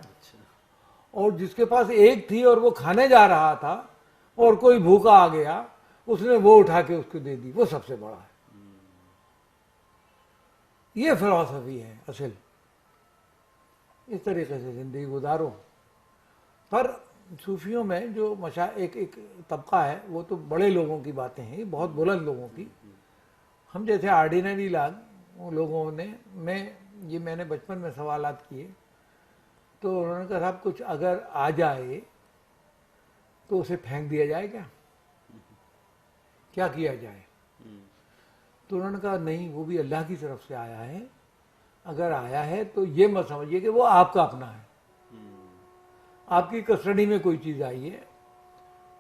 اور جس کے پاس ایک تھی اور وہ کھانے جا رہا تھا اور کوئی بھوکا آ گیا، اس نے وہ اٹھا کے اس کو دے دی، وہ سب سے بڑا ہے۔ یہ فلسفی ہے اصل۔ اس طریقے سے زندگی گزارو۔ پر صوفیوں میں جو ایک طبقہ ہے وہ تو بڑے لوگوں کی باتیں ہیں، بہت بلند لوگوں کی۔ ہم جیسے آرڈینری لوگوں نے میں نے بچپن میں سوالات کیے، تو انہوں نے کہا صاحب کچھ اگر آ جائے تو اسے پھینک دیا جائے کیا کیا جائے؟ تو انہوں نے کہا نہیں، وہ بھی اللہ کی طرف سے آیا ہے، اگر آیا ہے تو یہ مت سمجھیے کہ وہ آپ کا اپنا ہے۔ آپ کی کسٹڈی میں کوئی چیز آئی ہے،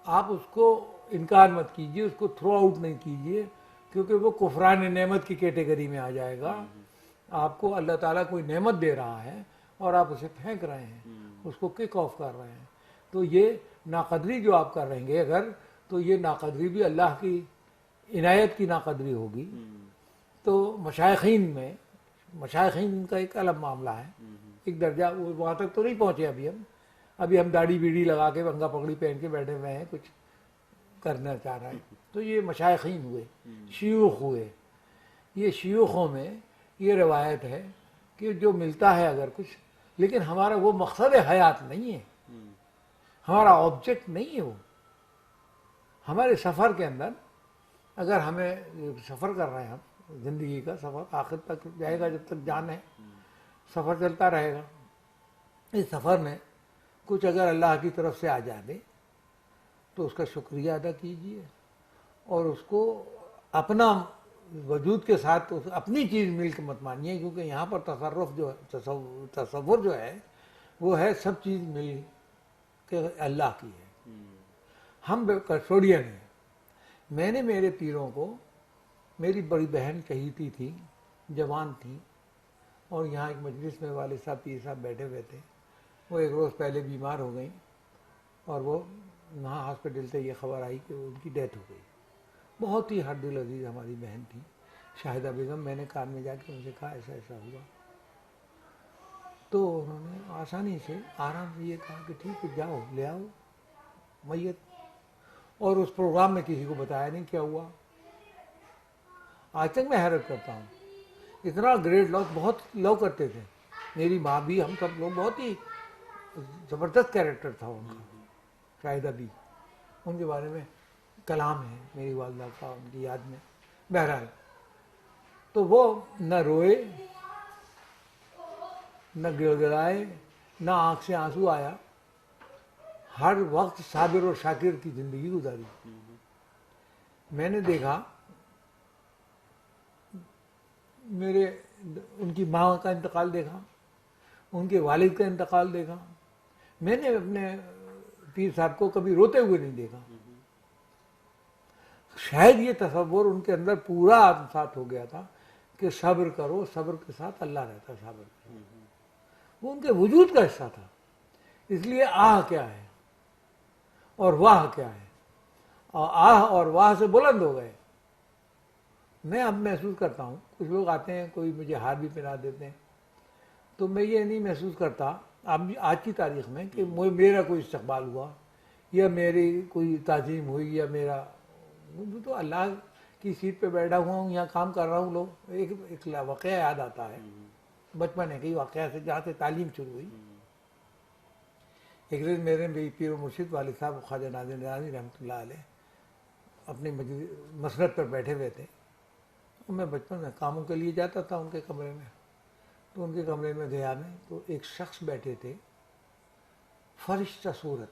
آپ اس کو انکار مت کیجیے، اس کو تھرو آؤٹ نہیں کیجیے، کیونکہ وہ کفران نعمت کی کیٹیگری میں آ جائے گا۔ آپ کو اللہ تعالیٰ کوئی نعمت دے رہا ہے اور آپ اسے پھینک رہے ہیں، اس کو کک آف کر رہے ہیں، تو یہ ناقدری جو آپ کر رہیں گے اگر، تو یہ ناقدری بھی اللہ کی عنایت کی ناقدری ہوگی۔ تو مشائخین کا ایک الگ معاملہ ہے، ایک درجہ، وہاں تک تو نہیں پہنچے ابھی ہم داڑھی بیڑی لگا کے بنگا پگڑی پہن کے بیٹھے ہوئے ہیں، کچھ کرنا چاہ رہے ہیں۔ تو یہ مشائخین ہوئے، شیوخ ہوئے۔ یہ شیوخوں میں یہ روایت ہے کہ جو ملتا ہے اگر کچھ، لیکن ہمارا وہ مقصد حیات نہیں ہے، ہمارا آبجیکٹ نہیں ہے وہ۔ ہمارے سفر کے اندر اگر ہمیں سفر کر رہے ہیں ہم زندگی کا سفر آخر تک جائے گا، جب تک جان ہے سفر چلتا رہے گا. اس سفر میں کچھ اگر اللہ کی طرف سے آ جائے تو اس کا شکریہ ادا کیجیے اور اس کو اپنا وجود کے ساتھ اپنی چیز مل کے مت مانیے، کیونکہ یہاں پر تصرف جو ہے تصور جو ہے وہ ہے سب چیز مل کے اللہ کی ہے. ہم کسٹوڈین ہیں. میں نے میرے پیروں کو، میری بڑی بہن شہیدی تھی، جوان تھی، اور یہاں ایک مجلس میں والد صاحب پیر صاحب بیٹھے ہوئے تھے. وہ ایک روز پہلے بیمار ہو گئیں اور وہ وہاں ہاسپٹل سے یہ خبر آئی کہ ان کی ڈیتھ ہو گئی. بہت ہی ہر دل عزیز ہماری بہن تھی شاہدہ بیگم. میں نے کان میں جا کے ان سے کہا ایسا ایسا ہوا، تو انہوں نے آسانی سے آرام سے یہ کہا کہ ٹھیک ہے جاؤ لے آؤ میت. اور اس پروگرام میں کسی کو بتایا نہیں کیا ہوا. آج تک میں حیرت کرتا ہوں، اتنا گریٹ لو بہت لو کرتے تھے. میری ماں بھی، ہم سب لوگ، بہت ہی زبردست کیریکٹر تھا ان کا. شاہدہ بھی، ان کے بارے میں کلام ہے میری والدہ کا ان کی یاد میں. بہرحال تو وہ نہ روئے، نہ گڑ گڑائے، نہ آنکھ سے آنسو آیا. ہر وقت صابر اور شاکر کی زندگی گزاری. میں نے دیکھا ان کی ماں کا انتقال دیکھا، ان کے والد کا انتقال دیکھا. میں نے اپنے پیر صاحب کو کبھی روتے ہوئے نہیں دیکھا. شاید یہ تصور ان کے اندر پورا آتمسات ہو گیا تھا کہ صبر کرو، صبر کے ساتھ اللہ رہتا ہے. صبر کرو، وہ ان کے وجود کا حصہ تھا. اس لیے آہ کیا ہے اور واہ کیا ہے، اور آہ اور واہ سے بلند ہو گئے. میں اب محسوس کرتا ہوں، کچھ لوگ آتے ہیں کوئی مجھے ہار بھی پہنا دیتے ہیں، تو میں یہ نہیں محسوس کرتا اب آج کی تاریخ میں کہ میرا کوئی استقبال ہوا یا میری کوئی تعظیم ہوئی یا میرا، تو اللہ کی سیٹ پہ بیٹھا ہوا ہوں، یہاں کام کر رہا ہوں. لوگ ایک واقعہ یاد آتا ہے بچپن ہے، کئی واقعہ سے جہاں سے تعلیم شروع ہوئی. ایک دن میرے پیر و مرشد والد صاحب خواجہ ناظر نرانی رحمۃ اللہ علیہ اپنی مسند پر بیٹھے ہوئے تھے. میں بچپن میں کاموں کے لیے جاتا تھا ان کے کمرے میں. تو ان کے کمرے میں گیا میں، تو ایک شخص بیٹھے تھے فرشتہ صورت.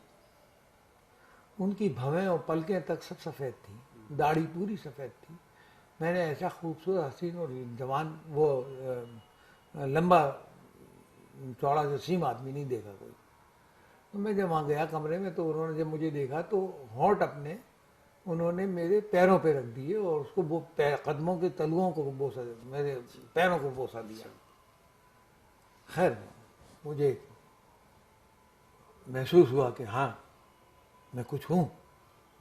ان کی بھویں اور پلکیں تک سب سفید تھیں، داڑھی پوری سفید تھی. میں نے ایسا خوبصورت حسین اور جوان وہ لمبا چوڑا جسیم آدمی نہیں دیکھا کوئی. تو میں جب وہاں گیا کمرے میں تو انہوں نے جب مجھے دیکھا تو ہونٹ اپنے انہوں نے میرے پیروں پہ رکھ دیے اور اس کو قدموں کے تلوؤں کو بوسا، میرے پیروں کو بوسا دیا. خیر مجھے محسوس ہوا کہ ہاں میں کچھ ہوں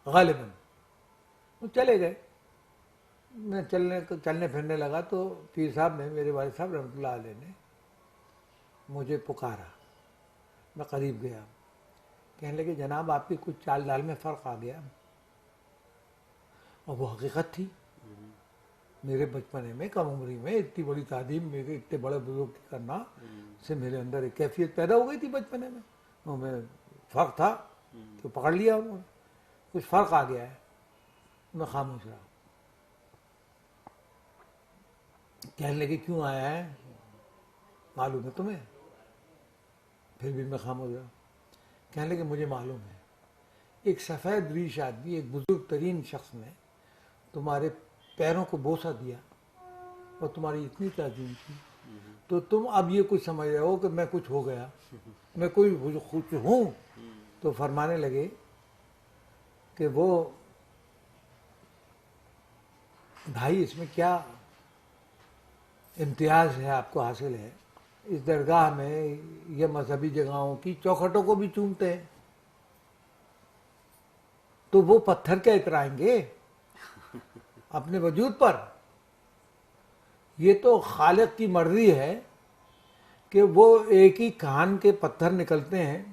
غالباً. وہ چلے گئے. میں چلنے پھرنے لگا تو پیر صاحب نے، میرے والد صاحب رحمۃ اللہ علیہ نے مجھے پکارا. میں قریب گیا، کہنے لگے جناب آپ کی کچھ چال ڈال میں فرق آ گیا. اور وہ حقیقت تھی. میرے بچپنے میں کم عمری میں اتنی بڑی تعلیم میرے اتنے بڑے بزرگ کی کرنا سے میرے اندر ایک کیفیت پیدا ہو گئی تھی بچپنے میں. اور میں فرق تھا تو پکڑ لیا انہوں نے، کچھ فرق آ گیا ہے. میں خاموش رہا. کہنے لگے کیوں آیا ہے، معلوم ہے تمہیں؟ پھر بھی میں خاموش رہا. کہنے لگے مجھے معلوم ہے، ایک سفید ریش آدمی، ایک بزرگ ترین شخص نے تمہارے پیروں کو بوسہ دیا اور تمہاری اتنی تعظیم کی، تو تم اب یہ کچھ سمجھ رہے ہو کہ میں کچھ ہو گیا، میں کوئی کچھ ہوں. تو فرمانے لگے کہ وہ بھائی اس میں کیا امتیاز ہے آپ کو حاصل ہے، اس درگاہ میں یہ مذہبی جگہوں کی چوکھٹوں کو بھی چومتے ہیں، تو وہ پتھر کیا اترائیں گے اپنے وجود پر؟ یہ تو خالق کی مرضی ہے کہ وہ ایک ہی کان کے پتھر نکلتے ہیں،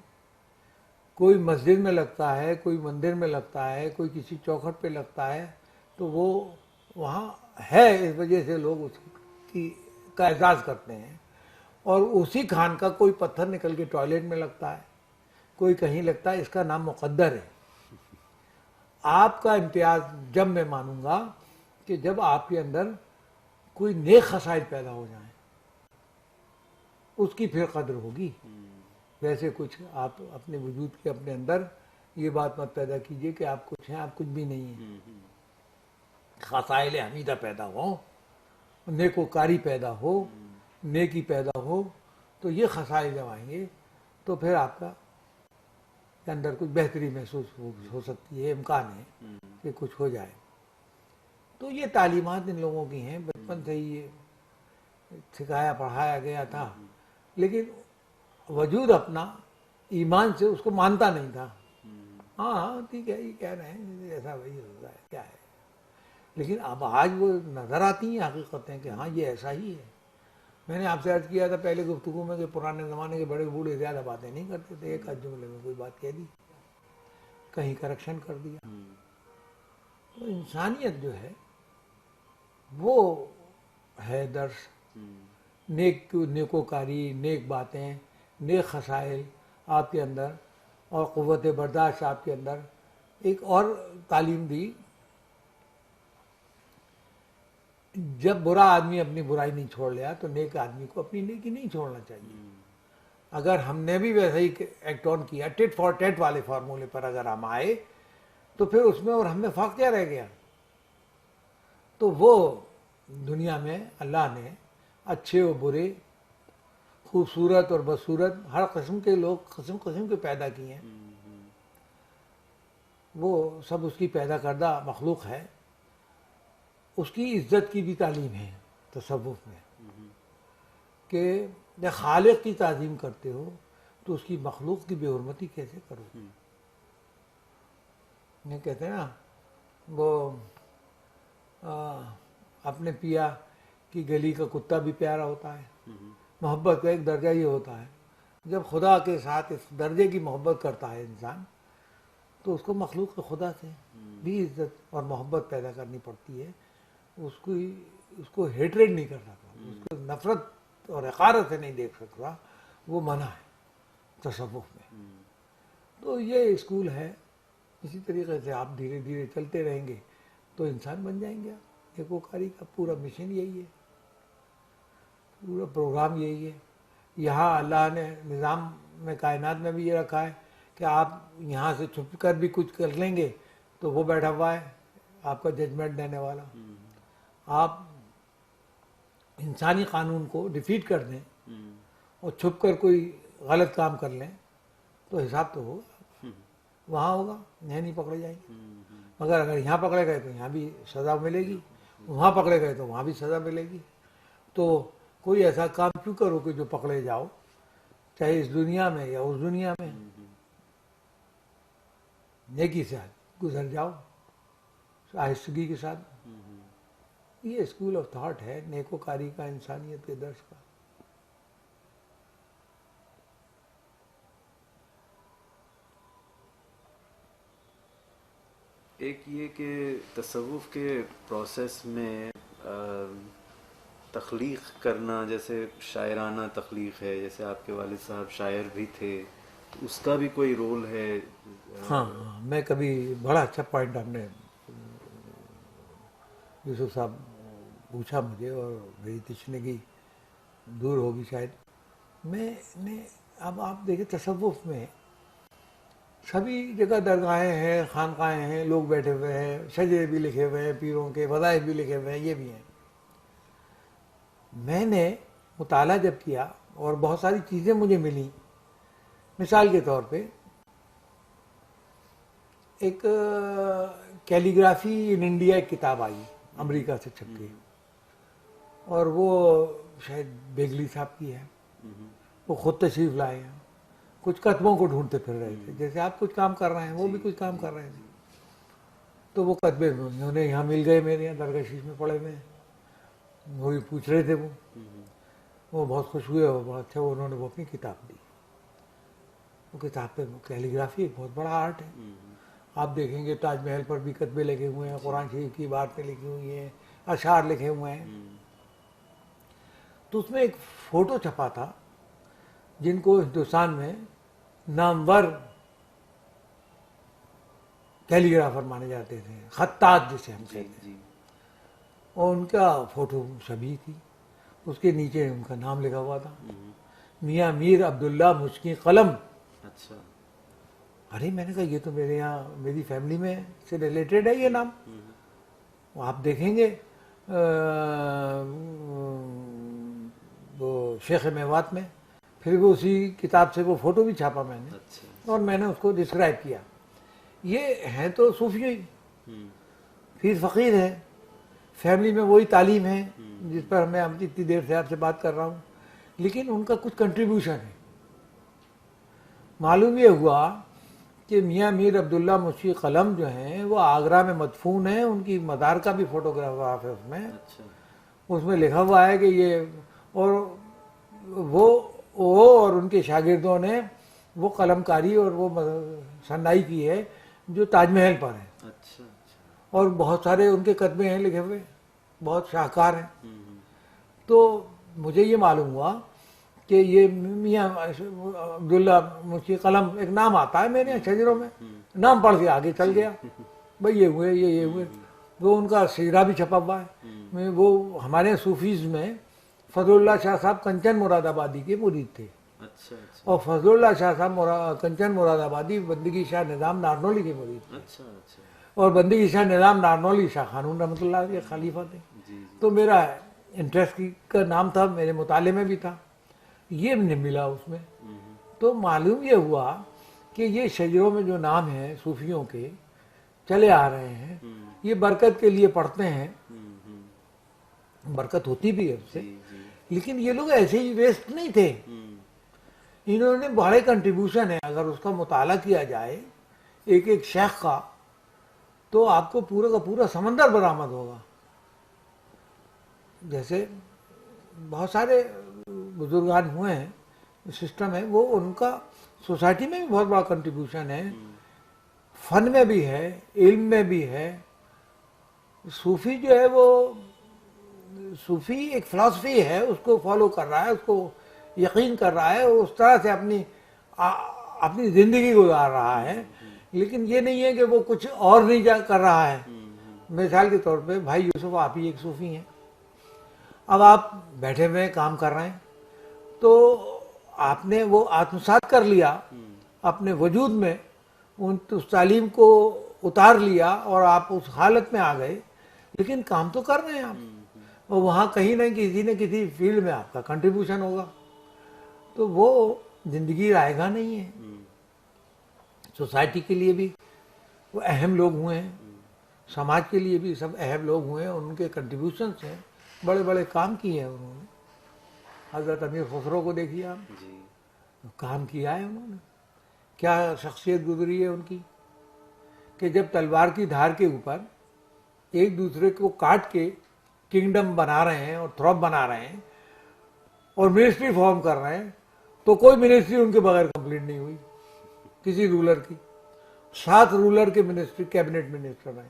کوئی مسجد میں لگتا ہے، کوئی مندر میں لگتا ہے، کوئی کسی چوکھٹ پہ لگتا ہے، تو وہ وہاں ہے، اس وجہ سے لوگ اس کا اعزاز کرتے ہیں. اور اسی کھان کا کوئی پتھر نکل کے ٹوائلٹ میں لگتا ہے، کوئی کہیں لگتا ہے، اس کا نام مقدر ہے. آپ کا امتیاز جب میں مانوں گا کہ جب آپ کے اندر کوئی نیک خصائل پیدا ہو جائیں، اس کی پھر قدر ہوگی. ویسے کچھ آپ اپنے وجود کے اپنے اندر یہ بات مت پیدا کیجئے کہ آپ کچھ ہیں، آپ کچھ بھی نہیں ہیں. خصائل حمیدہ پیدا ہوں، نیکوکاری پیدا ہو، نیکی پیدا ہو، تو یہ خصائل جب آئیں گے تو پھر آپ کا کے اندر کچھ بہتری محسوس ہو سکتی ہے، امکان ہے کہ کچھ ہو جائے. تو یہ تعلیمات ان لوگوں کی ہیں، بچپن سے ہی یہ سکھایا پڑھایا گیا تھا، لیکن وجود اپنا ایمان سے اس کو مانتا نہیں تھا. ہاں ہاں ٹھیک ہے، یہ کہہ رہے ہیں ایسا وہی ہوتا ہے، کیا ہے. لیکن اب آج وہ نظر آتی ہیں حقیقتیں کہ ہاں یہ ایسا ہی ہے. میں نے آپ سے عرض کیا تھا پہلے گفتگو میں کہ پرانے زمانے کے بڑے بوڑھے زیادہ باتیں نہیں کرتے تھے، ایک آدھ جملے میں کوئی بات کہہ دی، کہیں کریکشن کر دیا. تو انسانیت جو ہے وہ ہے درس، نیکوکاری، نیک باتیں، نیک خصائل آپ کے اندر، اور قوت برداشت آپ کے اندر. ایک اور تعلیم دی، جب برا آدمی اپنی برائی نہیں چھوڑ لیا تو نیک آدمی کو اپنی نیکی نہیں چھوڑنا چاہیے. اگر ہم نے بھی ویسا ہی ایکٹ آن کیا، ٹٹ فار ٹیٹ والے فارمولے پر اگر ہم آئے تو پھر اس میں اور ہم میں فرق کیا رہ گیا. تو وہ دنیا میں اللہ نے اچھے و برے، خوبصورت اور بدصورت، ہر قسم کے لوگ قسم قسم کے پیدا کیے ہیں. وہ سب اس کی پیدا کردہ مخلوق ہے. اس کی عزت کی بھی تعلیم ہے تصوف میں، کہ جب خالق کی تعظیم کرتے ہو تو اس کی مخلوق کی بے حرمتی کیسے کرو. یہ کہتے ہیں نا وہ اپنے پیا کی گلی کا کتا بھی پیارا ہوتا ہے. محبت کا ایک درجہ یہ ہوتا ہے، جب خدا کے ساتھ اس درجے کی محبت کرتا ہے انسان تو اس کو مخلوق کے خدا سے بھی عزت اور محبت پیدا کرنی پڑتی ہے. اس کو ہیٹریڈ نہیں کر سکتا، اس کو نفرت اور حقارت سے نہیں دیکھ سکتا، وہ منع ہے تصوف میں. تو یہ اسکول ہے. اسی طریقے سے آپ دھیرے دھیرے چلتے رہیں گے تو انسان بن جائیں گے. نیکوکاری کا پورا مشن یہی ہے، پورا پروگرام یہی ہے. یہاں اللہ نے نظام میں کائنات میں بھی یہ رکھا ہے کہ آپ یہاں سے چھپ کر بھی کچھ کر لیں گے تو وہ بیٹھا ہوا ہے آپ کا ججمنٹ دینے والا. آپ انسانی قانون کو ڈیفیٹ کر دیں اور چھپ کر کوئی غلط کام کر لیں تو حساب تو ہوگا، وہاں ہوگا، یہاں نہیں پکڑے جائیں گے. مگر اگر یہاں پکڑے گئے تو یہاں بھی سزا ملے گی، وہاں پکڑے گئے تو وہاں بھی سزا ملے گی. تو کوئی ایسا کام کیوں کرو کہ جو پکڑے جاؤ، چاہے اس دنیا میں یا اس دنیا میں. نیکی سے گزر جاؤ آہستگی کے ساتھ. یہ اسکول آف تھاٹ ہے نیکوکاری کا، انسانیت کے درس کا. ایک یہ کہ تصوف کے پروسیس میں تخلیق کرنا، جیسے شاعرانہ تخلیق ہے، جیسے آپ کے والد صاحب شاعر بھی تھے، تو اس کا بھی کوئی رول ہے؟ ہاں میں کبھی، بڑا اچھا پوائنٹ آپ نے یوسف صاحب پوچھا مجھے، اور میری تشنگی دور ہوگی شاید. میں نے اب آپ دیکھیں تصوف میں سبھی جگہ درگاہیں ہیں، خانقاہیں ہیں، لوگ بیٹھے ہوئے ہیں، شجرے بھی لکھے ہوئے ہیں، پیروں کے وظائف بھی لکھے ہوئے ہیں، یہ بھی ہیں. میں نے مطالعہ جب کیا اور بہت ساری چیزیں مجھے ملی، مثال کے طور پہ ایک کیلیگرافی ان انڈیا ایک کتاب آئی امریکہ سے چھپ کے، اور وہ شاید بیگلی صاحب کی ہے. وہ خود تشریف لائے ہیں، کچھ کتبوں کو ڈھونڈتے پھر رہے تھے، جیسے آپ کچھ کام کر رہے ہیں وہ بھی کچھ کام کر رہے تھے. تو وہ کتبے انہیں یہاں مل گئے، میرے یہاں درگاہ شریف میں پڑے ہوئے ہیں. وہ بھی پوچھ رہے تھے، وہ بہت خوش ہوئے، اور بہت اچھا انہوں نے وہ اپنی کتاب دی. وہ کتاب پہ کیلیگرافی ایک بہت بڑا آرٹ ہے. آپ دیکھیں گے تاج محل پر بھی کتبے لگے ہوئے ہیں، قرآن شریف کی عبارتیں لکھی ہوئی ہیں، اشعار لکھے ہوئے ہیں. تو اس میں ایک فوٹو چھپا تھا جن کو ہندوستان میں نامور کیلیگرافر مانے جاتے تھے، خطاط جسے ہم کہتے ہیں، جی اور ان کا فوٹو شبیہ تھی، اس کے نیچے ان کا نام لکھا ہوا تھا، میاں میر عبداللہ مشکی قلم۔ اچھا ارے میں نے کہا یہ تو میرے یہاں میری فیملی میں سے ریلیٹڈ ہے یہ نام۔ آپ دیکھیں گے وہ شیخ میوات میں، پھر وہ اسی کتاب سے وہ فوٹو بھی چھاپا میں نے، اچھا اور میں نے اس کو ڈسکرائب کیا، یہ ہیں تو صوفی ہی، پھر فقیر ہے، فیملی میں وہی تعلیم ہے جس پر میں اتنی دیر سے آپ سے بات کر رہا ہوں، لیکن ان کا کچھ کنٹریبیوشن ہے۔ معلوم یہ ہوا کہ میاں میر عبداللہ مشکی قلم جو ہیں وہ آگرہ میں مدفون ہیں، ان کی مزار کا بھی فوٹوگراف ہے اس میں، اچھا اس میں لکھا ہوا ہے کہ یہ، اور وہ اور ان کے شاگردوں نے وہ قلم کاری اور وہ صنائی کی ہے جو تاج محل پر ہے، اچھا اور بہت سارے ان کے کتبے ہیں لکھے ہوئے، بہت شاہکار ہیں۔ تو مجھے یہ معلوم ہوا کہ یہ میاں عبداللہ مشکی قلم ایک نام آتا ہے میرے یہاں شجروں میں، نام پڑھ کے آگے چل گیا، بھائی یہ ہوئے یہ ہوئے، وہ ان کا سیرہ بھی چھپا ہوا ہے۔ وہ ہمارے صوفیز میں فضل اللہ شاہ صاحب کنچن مراد آبادی کے مرید تھے، اچھا اور فضل اللہ شاہ صاحب کنچن مراد آبادی بندگی شاہ نظام نارنولی کے مرید تھے، اچھا اچھا اور بندگی شاہ نظام نارنولی شاہ خانون رحمۃ اللہ کے خلیفہ تھے۔ جی تو میرا انٹرسٹ کا نام تھا، میرے مطالعے میں بھی تھا، یہ نہیں ملا اس میں۔ تو معلوم یہ ہوا کہ یہ شجروں میں جو نام ہیں صوفیوں کے چلے آ رہے ہیں، یہ برکت کے لیے پڑھتے ہیں، برکت ہوتی بھی ہے اس سے، لیکن یہ لوگ ایسے ہی ویسٹ نہیں تھے، انہوں نے بڑے کنٹریبیوشن ہے۔ اگر اس کا مطالعہ کیا جائے ایک ایک شیخ کا، تو آپ کو پورا کا پورا سمندر برآمد ہوگا۔ جیسے بہت سارے بزرگان ہوئے ہیں، سسٹم ہے وہ، ان کا سوسائٹی میں بھی بہت بڑا کنٹریبیوشن ہے، فن میں بھی ہے، علم میں بھی ہے۔ صوفی جو ہے وہ، صوفی ایک فلسفی ہے، اس کو فالو کر رہا ہے، اس کو یقین کر رہا ہے، اس طرح سے اپنی زندگی گزار رہا ہے، لیکن یہ نہیں ہے کہ وہ کچھ اور نہیں کر رہا ہے۔ مثال کے طور پہ بھائی یوسف آپ ہی ایک صوفی ہیں، اب آپ بیٹھے ہوئے کام کر رہے ہیں، تو آپ نے وہ آتمسات کر لیا اپنے وجود میں، اس تعلیم کو اتار لیا اور آپ اس حالت میں آ گئے، لیکن کام تو کر رہے ہیں آپ، اور وہاں کہیں نہ کسی فیلڈ میں آپ کا کنٹریبیوشن ہوگا، تو وہ زندگی رائے گاہ نہیں ہے۔ سوسائٹی کے لیے بھی وہ اہم لوگ ہوئے ہیں، سماج کے لیے بھی سب اہم لوگ ہوئے ہیں، ان کے کنٹریبیوشنس ہیں، بڑے بڑے کام کیے ہیں انہوں نے۔ حضرت امیر خسرو کو دیکھیے آپ، کام کیا ہے انہوں نے، کیا شخصیت گزری ہے ان کی، کہ جب تلوار کی دھار کے اوپر ایک دوسرے کو کاٹ کے کنگڈم بنا رہے ہیں اور تھروپ بنا رہے ہیں اور منسٹری فارم کر رہے ہیں، تو کوئی منسٹری ان کے بغیر کمپلیٹ نہیں ہوئی کسی رولر کی۔ 7 رولر کے منسٹری کیبنٹ منسٹر ہیں،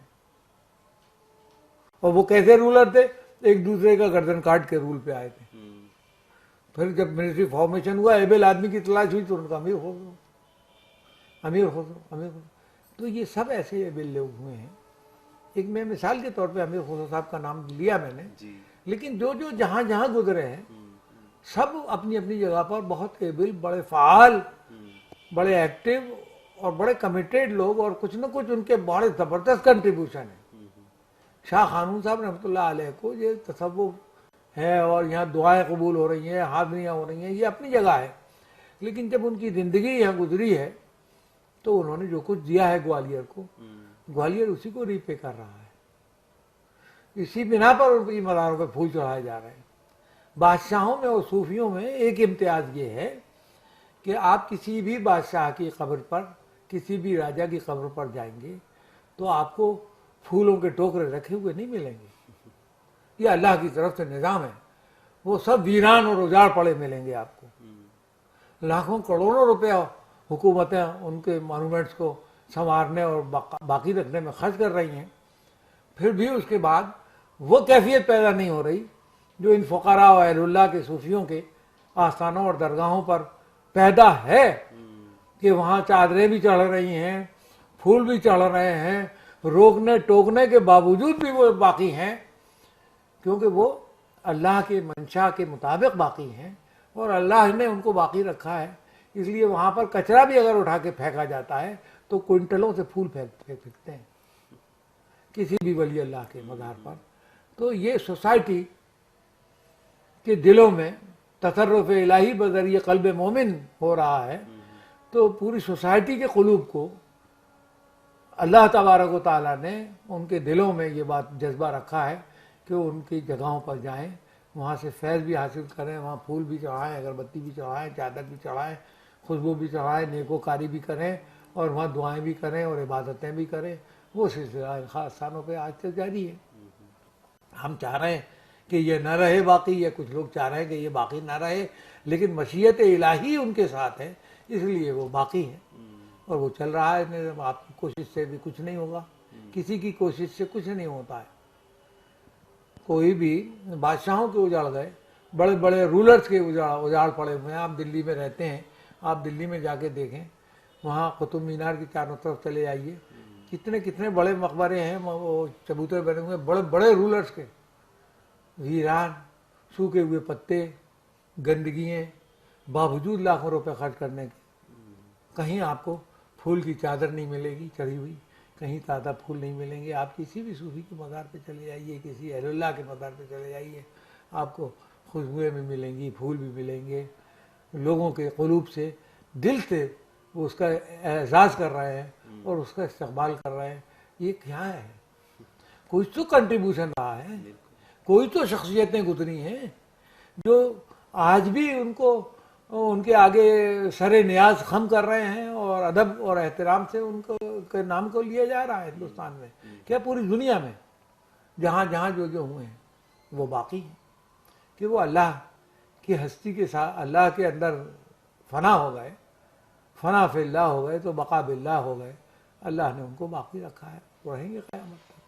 اور وہ کیسے رولر تھے؟ ایک دوسرے کا گردن کاٹ کے رول پہ آئے تھے۔ پھر جب منسٹری فارمیشن ہوا، ایبل آدمی کی تلاش ہوئی تو ان کا امیر خسرو۔ تو یہ سب ایسے ایبل لوگ ہوئے ہیں۔ ایک میں مثال کے طور پہ امیر خسرو صاحب کا نام لیا میں نے، لیکن جو جہاں جہاں گزرے ہیں سب اپنی اپنی جگہ پر بہت ایبل، بڑے فعال، بڑے ایکٹیو اور بڑے کمیٹیڈ لوگ، اور کچھ نہ کچھ ان کے بڑے زبردست کنٹریبیوشن ہیں۔ شاہ خانون صاحب رحمۃ اللہ علیہ کو یہ تصوف ہے، اور یہاں دعائیں قبول ہو رہی ہیں، حاضریاں ہو رہی ہیں، یہ اپنی جگہ ہے، لیکن جب ان کی زندگی یہاں گزری ہے تو انہوں نے جو کچھ دیا ہے گوالیئر کو، گوالیئر اسی کو ری پے کر رہا ہے۔ اسی بنا پر ان کی مزاروں پہ پھول چڑھائے جا رہے ہیں۔ بادشاہوں میں اور صوفیوں میں ایک امتیاز یہ ہے کہ آپ کسی بھی بادشاہ کی قبر پر، کسی بھی راجا کی قبر پر جائیں گے تو آپ کو پھولوں کے ٹوکرے رکھے ہوئے نہیں ملیں گے، یہ اللہ کی طرف سے نظام ہے، وہ سب ویران اور اجاڑ پڑے ملیں گے آپ کو۔ لاکھوں کروڑوں روپیہ حکومتیں ان کے مانومنٹس کو سنوارنے اور باقی رکھنے میں خرچ کر رہی ہیں، پھر بھی اس کے بعد وہ کیفیت پیدا نہیں ہو رہی جو ان فقراء و اہل اللہ کے صوفیوں کے آستانوں اور درگاہوں پر پیدا ہے، کہ وہاں چادریں بھی چڑھ رہی ہیں، پھول بھی چڑھ رہے ہیں, روکنے ٹوکنے کے باوجود بھی وہ باقی ہیں, کیونکہ وہ اللہ کے منشا کے مطابق باقی ہیں اور اللہ نے ان کو باقی رکھا ہے. اس لیے وہاں پر کچرا بھی اگر اٹھا کے پھینکا جاتا ہے تو کوئنٹلوں سے پھول پھینکتے ہیں کسی بھی ولی اللہ کے مزار پر. تو یہ سوسائٹی کے دلوں میں تصرف الہی بذریعہ قلب مومن ہو رہا ہے, تو پوری سوسائٹی کے قلوب کو اللہ تبارک و تعالیٰ نے ان کے دلوں میں یہ بات جذبہ رکھا ہے کہ ان کی جگہوں پر جائیں, وہاں سے فیض بھی حاصل کریں, وہاں پھول بھی چڑھائیں, اگربتی بھی چڑھائیں, چادر بھی چڑھائیں, خوشبو بھی چڑھائیں, نیکوکاری بھی کریں اور وہاں دعائیں بھی کریں اور عبادتیں بھی کریں. وہ سلسلہ ان خاص ستانوں پہ آج تک جاری ہے. ہم چاہ رہے ہیں کہ یہ نہ رہے باقی, یا کچھ لوگ چاہ رہے ہیں کہ یہ باقی نہ رہے, لیکن مشیت الہی ان کے ساتھ ہے اس لیے وہ باقی ہیں اور وہ چل رہا ہے. آپ کی کوشش سے بھی کچھ نہیں ہوگا, کسی کی کوشش سے کچھ نہیں ہوتا ہے. کوئی بھی بادشاہوں کے اجاڑ گئے, بڑے بڑے رولرز کے اجاڑ پڑے ہوئے ہیں. آپ دلی میں رہتے ہیں, آپ دلی میں جا کے دیکھیں, وہاں قطب مینار کی چاروں طرف چلے جائیے, کتنے بڑے مقبرے ہیں, وہ چبوترے بنے ہوئے بڑے بڑے رولرز کے, ویران, سوکھے ہوئے پتے, گندگیاں, باوجود لاکھوں روپے خرچ کرنے کے. کہیں آپ کو پھول کی چادر نہیں ملے گی چڑھی ہوئی, کہیں تازہ پھول نہیں ملیں گے. آپ کسی بھی صوفی کے مزار پہ چلے جائیے, کسی اہل اللہ کے مزار پہ چلے جائیے, آپ کو خوشبوئیں بھی ملیں گی, پھول بھی ملیں گے. لوگوں کے قلوب سے, دل سے وہ اس کا اعزاز کر رہے ہیں اور اس کا استقبال کر رہے ہیں. یہ کیا ہے؟ کوئی تو کنٹریبیوشن رہا ہے, کوئی تو شخصیتیں گزری ہیں جو آج بھی ان کو ان کے آگے سر نیاز خم کر رہے ہیں اور ادب اور احترام سے ان کو کے نام کو لیا جا رہا ہے ہندوستان میں, کیا پوری دنیا میں جہاں جہاں جو ہوئے ہیں وہ باقی ہیں کہ وہ اللہ کی ہستی کے ساتھ اللہ کے اندر فنا ہو گئے, فنا فی اللہ ہو گئے تو بقا باللہ ہو گئے. اللہ نے ان کو باقی رکھا ہے, وہ رہیں گے قیامت تک.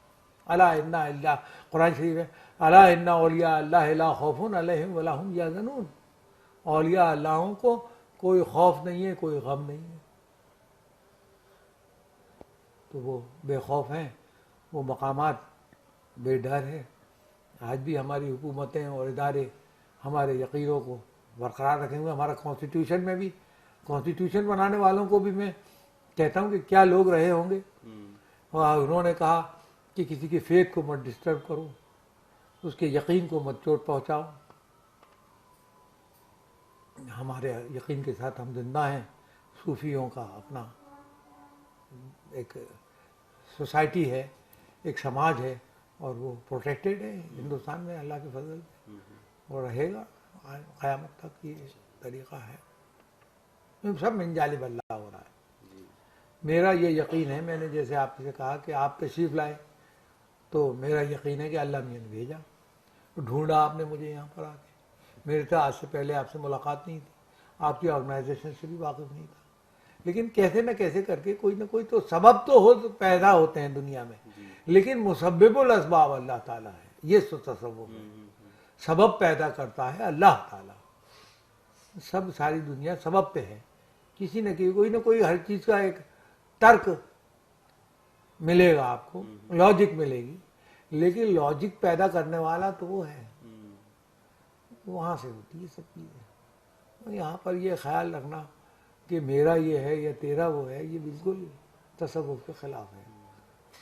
الا ان اللہ, قرآن شریف ہے, الا ان اولیاء اللہ لا خوف علیہم ولا هم یحزنون. اولیاء اللہوں کو کوئی خوف نہیں ہے, کوئی غم نہیں ہے, تو وہ بے خوف ہیں, وہ مقامات بے ڈر ہے. آج بھی ہماری حکومتیں اور ادارے ہمارے یقینوں کو برقرار رکھیں ہوئے. ہمارا کانسٹیٹیوشن میں بھی, کانسٹیٹیوشن بنانے والوں کو بھی میں کہتا ہوں کہ کیا لوگ رہے ہوں گے, اور انہوں نے کہا کہ کسی کے فیتھ کو مت ڈسٹرب کرو, اس کے یقین کو مت چوٹ پہنچاؤ. ہمارے یقین کے ساتھ ہم زندہ ہیں. صوفیوں کا اپنا ایک سوسائٹی ہے, ایک سماج ہے, اور وہ پروٹیکٹڈ ہے ہندوستان میں اللہ کے فضل سے, اور رہے گا قیامت تک. یہ طریقہ ہے, سب من جانب اللہ ہو رہا ہے. میرا یہ یقین ہے, میں نے جیسے آپ سے کہا کہ آپ تشریف لائے, تو میرا یقین ہے کہ اللہ نے بھیجا, ڈھونڈا آپ نے مجھے یہاں پر آ کے. میرے تو آج سے پہلے آپ سے ملاقات نہیں تھی, آپ کی آرگنائزیشن سے بھی واقف نہیں تھا, لیکن کیسے نہ کیسے کر کے کوئی نہ کوئی تو سبب تو پیدا ہوتے ہیں دنیا میں, لیکن مسبب الاسباب اللہ تعالیٰ ہے. یہ تصور ہے, سبب پیدا کرتا ہے اللہ تعالیٰ. سب ساری دنیا سبب پہ ہے, کسی نہ کوئی ہر چیز کا ایک ترک ملے گا آپ کو, لاجک ملے گی, لیکن لاجک پیدا کرنے والا تو وہ ہے, وہاں سے ہوتی ہے سب چیزیں. یہاں پر یہ خیال رکھنا کہ میرا یہ ہے یا تیرا وہ ہے, یہ بالکل تصوف کے خلاف ہے.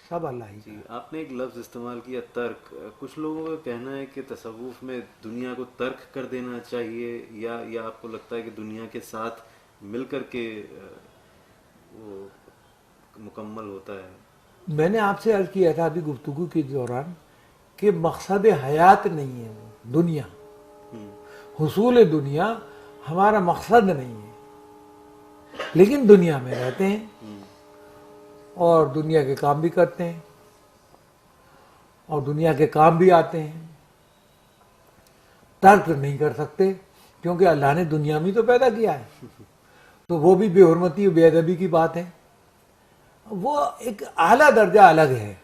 سب اللہ ہی. جی, آپ نے ایک لفظ استعمال کیا ترک. کچھ لوگوں کا کہنا ہے کہ تصوف میں دنیا کو ترک کر دینا چاہیے, یا آپ کو لگتا ہے کہ دنیا کے ساتھ مل کر کے وہ مکمل ہوتا ہے؟ میں نے آپ سے عرض کیا تھا ابھی گفتگو کے دوران کہ مقصد حیات نہیں ہے وہ دنیا, حصول دنیا ہمارا مقصد نہیں ہے, لیکن دنیا میں رہتے ہیں اور دنیا کے کام بھی کرتے ہیں اور دنیا کے کام بھی آتے ہیں. ترک نہیں کر سکتے کیونکہ اللہ نے دنیا میں تو پیدا کیا ہے, تو وہ بھی بے حرمتی اور بے ادبی کی بات ہے. وہ ایک اعلیٰ درجہ الگ ہے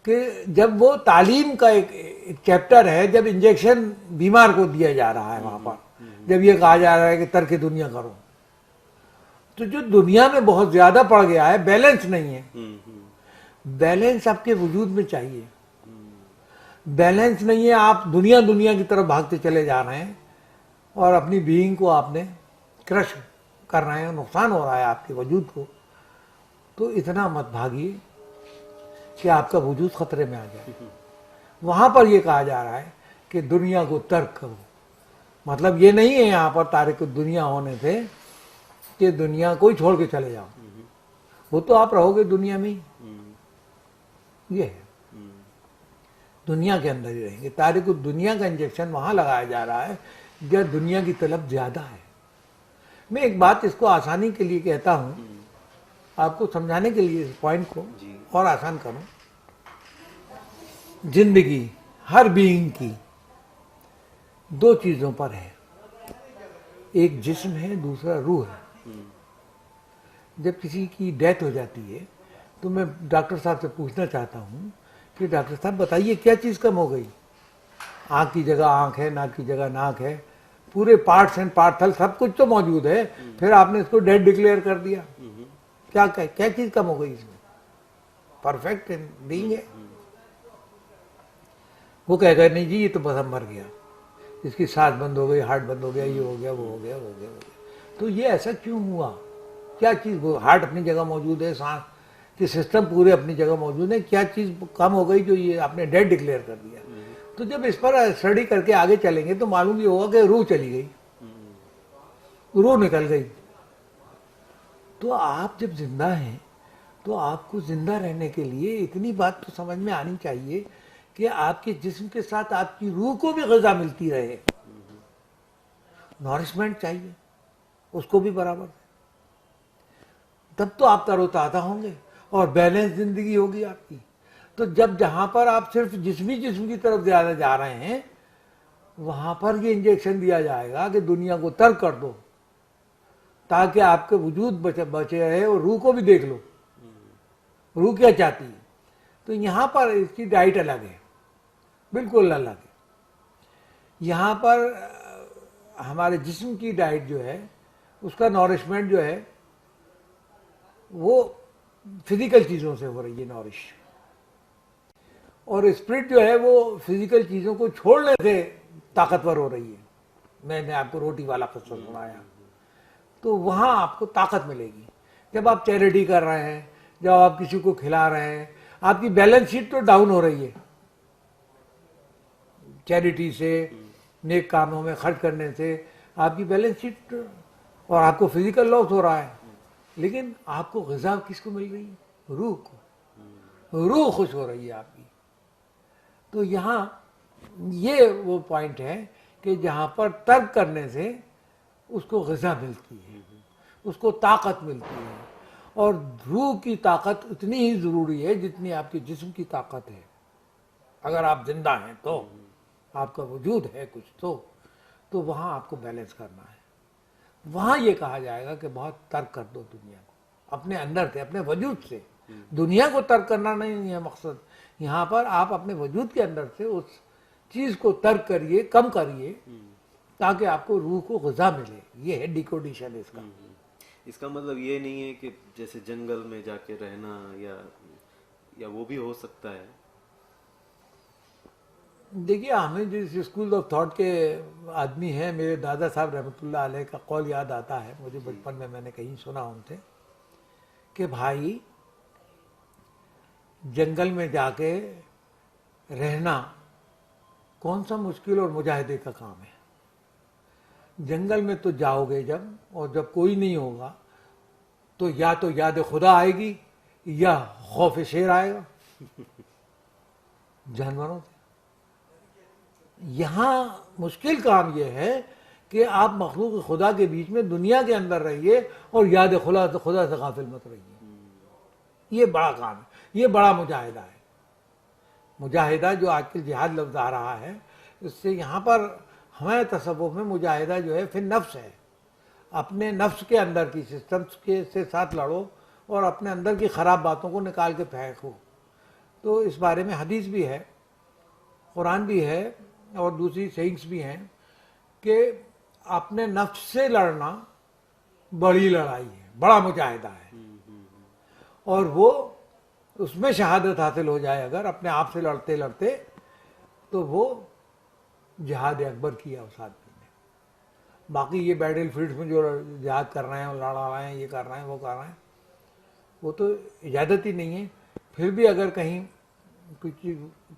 کہ جب وہ تعلیم کا ایک چیپٹر ہے, جب انجیکشن بیمار کو دیا جا رہا ہے وہاں پر, جب یہ کہا جا رہا ہے کہ ترک دنیا کرو, تو جو دنیا میں بہت زیادہ پڑ گیا ہے، بیلنس نہیں ہے. بیلنس آپ کے وجود میں چاہیے. بیلنس نہیں ہے، آپ دنیا کی طرف بھاگتے چلے جا رہے ہیں اور اپنی بینگ کو آپ نے کرش کر رہے ہیں، نقصان ہو رہا ہے آپ کے وجود کو. تو اتنا مت بھاگیے کہ آپ کا وجود خطرے میں آ جائے. وہاں پر یہ کہا جا رہا ہے کہ دنیا کو ترک کرو. مطلب یہ نہیں ہے یہاں پر تارک دنیا ہونے سے کہ دنیا کو ہی چھوڑ کے چلے جاؤ، وہ تو آپ رہو گے دنیا میں ہی. یہ ہے، دنیا کے اندر ہی رہیں گے. تارک دنیا کا انجیکشن وہاں لگایا جا رہا ہے جب دنیا کی طلب زیادہ ہے. میں ایک بات اس کو آسانی کے لیے کہتا ہوں، آپ کو سمجھانے کے لیے اس پوائنٹ کو اور آسان کروں. زندگی ہر بینگ کی دو چیزوں پر ہے، ایک جسم ہے، دوسرا روح ہے. جب کسی کی ڈیتھ ہو جاتی ہے تو میں ڈاکٹر صاحب سے پوچھنا چاہتا ہوں کہ ڈاکٹر صاحب بتائیے کیا چیز کم ہو گئی؟ آنکھ کی جگہ آنکھ ہے، ناک کی جگہ ناک ہے، پورے پارٹس اینڈ پارٹل سب کچھ تو موجود ہے، پھر آپ نے اس کو ڈیڈ ڈکلیئر کر دیا. کیا چیز کم ہو گئی اس میں؟ پرفیکٹ بینگ ہے. وہ کہہ گئے نہیں جی یہ تو بس اب مر گیا، اس کی سانس بند ہو گئی، ہارٹ بند ہو گیا، یہ ہو گیا، وہ ہو گیا، وہ ہو گیا. تو یہ ایسا کیوں ہوا؟ کیا چیز، ہارٹ اپنی جگہ موجود ہے، سانس کے سسٹم پورے اپنی جگہ موجود ہیں، کیا چیز کم ہو گئی جو یہ آپ نے ڈیڈ ڈکلیئر کر دیا؟ تو جب اس پر اسٹڈی کر کے آگے چلیں گے تو معلوم یہ ہوگا کہ روح چلی گئی، روح نکل گئی. تو آپ جب زندہ ہیں تو آپ کو زندہ رہنے کے لیے اتنی بات تو سمجھ میں آنی چاہیے کہ آپ کے جسم کے ساتھ آپ کی روح کو بھی غذا ملتی رہے، نورشمنٹ چاہیے اس کو بھی برابر. تب تو آپ تر و تازہ ہوں گے اور بیلنس زندگی ہوگی آپ کی. تو جب جہاں پر آپ صرف جسم کی طرف زیادہ جا رہے ہیں وہاں پر یہ انجیکشن دیا جائے گا کہ دنیا کو ترک کر دو تاکہ آپ کے وجود بچے رہے اور روح کو بھی دیکھ لو روح کیا چاہتی ہے. تو یہاں پر اس کی ڈائٹ الگ ہے، بالکل الگ ہے. یہاں پر ہمارے جسم کی ڈائٹ جو ہے اس کا نورشمنٹ جو ہے وہ فزیکل چیزوں سے ہو رہی ہے نورش، اور اسپرٹ جو ہے وہ فزیکل چیزوں کو چھوڑنے سے طاقتور ہو رہی ہے. میں نے آپ کو روٹی والا قصہ سنایا. تو وہاں آپ کو طاقت ملے گی جب آپ چیریٹی کر رہے ہیں، جب آپ کسی کو کھلا رہے ہیں. آپ کی بیلنس شیٹ تو ڈاؤن ہو رہی ہے چیریٹی سے، نیک کاموں میں خرچ کرنے سے آپ کی بیلنس شیٹ، اور آپ کو فزیکل لاس ہو رہا ہے. لیکن آپ کو غذا کس کو مل رہی ہے؟ روح کو، روح خوش ہو رہی ہے آپ کی. تو یہاں یہ وہ پوائنٹ ہے کہ جہاں پر ترک کرنے سے اس کو غذا ملتی ہے، اس کو طاقت ملتی ہے. اور روح کی طاقت اتنی ہی ضروری ہے جتنی آپ کے جسم کی طاقت ہے. اگر آپ زندہ ہیں تو آپ کا وجود ہے کچھ تو وہاں آپ کو بیلنس کرنا ہے. وہاں یہ کہا جائے گا کہ بہت ترک کر دو دنیا کو، اپنے اندر سے، اپنے وجود سے. دنیا کو ترک کرنا نہیں ہے مقصد. یہاں پر آپ اپنے وجود کے اندر سے اس چیز کو ترک کریے، کم کریے تاکہ آپ کو روح کو غذا ملے. یہ ہے ڈیکوڈیشن اس کا. اس کا مطلب یہ نہیں ہے کہ جیسے جنگل میں جا کے رہنا یا وہ بھی ہو سکتا ہے. دیکھیے ہمیں جس اسکول آف تھاٹ کے آدمی ہیں، میرے دادا صاحب رحمۃ اللہ علیہ کا قول یاد آتا ہے مجھے بچپن میں نے کہیں سنا ان سے کہ بھائی جنگل میں جا کے رہنا کون سا مشکل اور مجاہدے کا کام ہے. جنگل میں تو جاؤ گے جب، اور جب کوئی نہیں ہوگا تو یا تو یاد خدا آئے گی یا خوف شیر آئے گا جانوروں سے. یہاں مشکل کام یہ ہے کہ آپ مخلوق خدا کے بیچ میں دنیا کے اندر رہیے اور یاد خدا سے غافل مت رہیے. یہ بڑا کام ہے، یہ بڑا مجاہدہ ہے. مجاہدہ جو آج کل جہاد لفظ آ رہا ہے، اس سے یہاں پر ہمارے تصوف میں مجاہدہ جو ہے پھر نفس ہے. اپنے نفس کے اندر کی سسٹمز کے سے ساتھ لڑو اور اپنے اندر کی خراب باتوں کو نکال کے پھینکو. تو اس بارے میں حدیث بھی ہے، قرآن بھی ہے اور دوسری سینکس بھی ہیں کہ اپنے نفس سے لڑنا بڑی لڑائی ہے، بڑا مجاہدہ ہے، اور وہ اس میں شہادت حاصل ہو جائے اگر اپنے آپ سے لڑتے لڑتے، تو وہ جہاد اکبر کیا اس آدمی نے. باقی یہ بیٹل فیلڈ میں جو جہاد کر رہے ہیں، لڑا رہے ہیں، یہ کر رہے ہیں، وہ کر رہے ہیں، وہ تو اجازت ہی نہیں ہے. پھر بھی اگر کہیں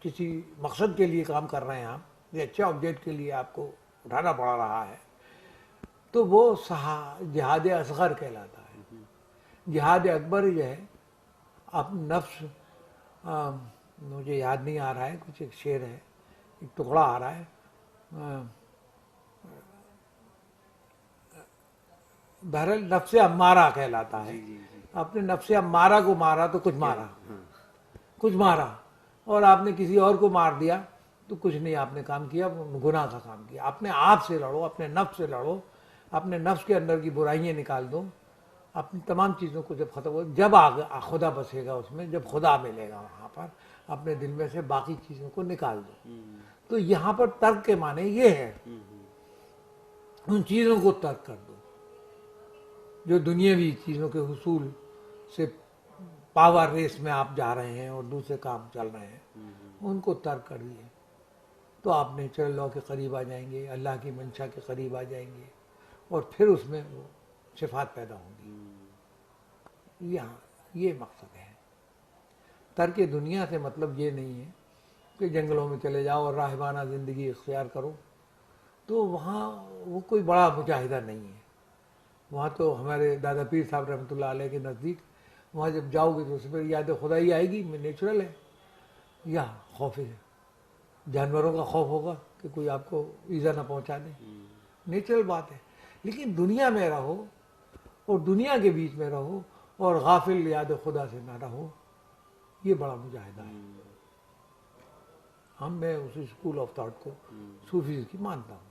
کسی مقصد کے لیے کام کر رہے ہیں آپ، یا اچھے آبجیکٹ کے لیے آپ کو اٹھانا پڑ رہا ہے، تو وہ جہاد اصغر کہلاتا ہے. جہاد اکبر جو ہے اب نفس، مجھے یاد نہیں آ رہا ہے، کچھ ایک شعر ہے، ایک ٹکڑا آ رہا ہے، بہرحال نفس امارہ کہلاتا ہے. آپ نے نفس امارہ کو مارا تو کچھ مارا، اور آپ نے کسی اور کو مار دیا تو کچھ نہیں آپ نے کام کیا، گناہ کا کام کیا. اپنے آپ سے لڑو، اپنے نفس سے لڑو، اپنے نفس کے اندر کی برائیاں نکال دو، اپنی تمام چیزوں کو جب ختم ہو، جب خدا بسے گا اس میں، جب خدا ملے گا وہاں پر، اپنے دل میں سے باقی چیزوں کو نکال دو. تو یہاں پر ترک کے معنی یہ ہے، ان چیزوں کو ترک کر دو جو دنیاوی چیزوں کے حصول سے پاور ریس میں آپ جا رہے ہیں اور دوسرے کام چل رہے ہیں، ان کو ترک کر دیے تو آپ نیچرل لا کے قریب آ جائیں گے، اللہ کی منشا کے قریب آ جائیں گے، اور پھر اس میں وہ صفات پیدا ہوں گی. یہاں یہ مقصد ہے. ترک دنیا سے مطلب یہ نہیں ہے کہ جنگلوں میں چلے جاؤ اور راہبانہ زندگی اختیار کرو، تو وہاں وہ کوئی بڑا مجاہدہ نہیں ہے. وہاں تو ہمارے دادا پیر صاحب رحمۃ اللہ علیہ کے نزدیک وہاں جب جاؤ گے تو اس میں یاد خدائی آئے گی، نیچرل ہے. یا خوف ہے، جانوروں کا خوف ہوگا کہ کوئی آپ کو ایزا نہ پہنچا دے، نیچرل بات ہے. لیکن دنیا میں رہو اور دنیا کے بیچ میں رہو اور غافل یاد خدا سے نہ رہو، یہ بڑا مجاہدہ ہے. میں اس اسکول آف تھاٹ کو صوفیز کی مانتا ہوں.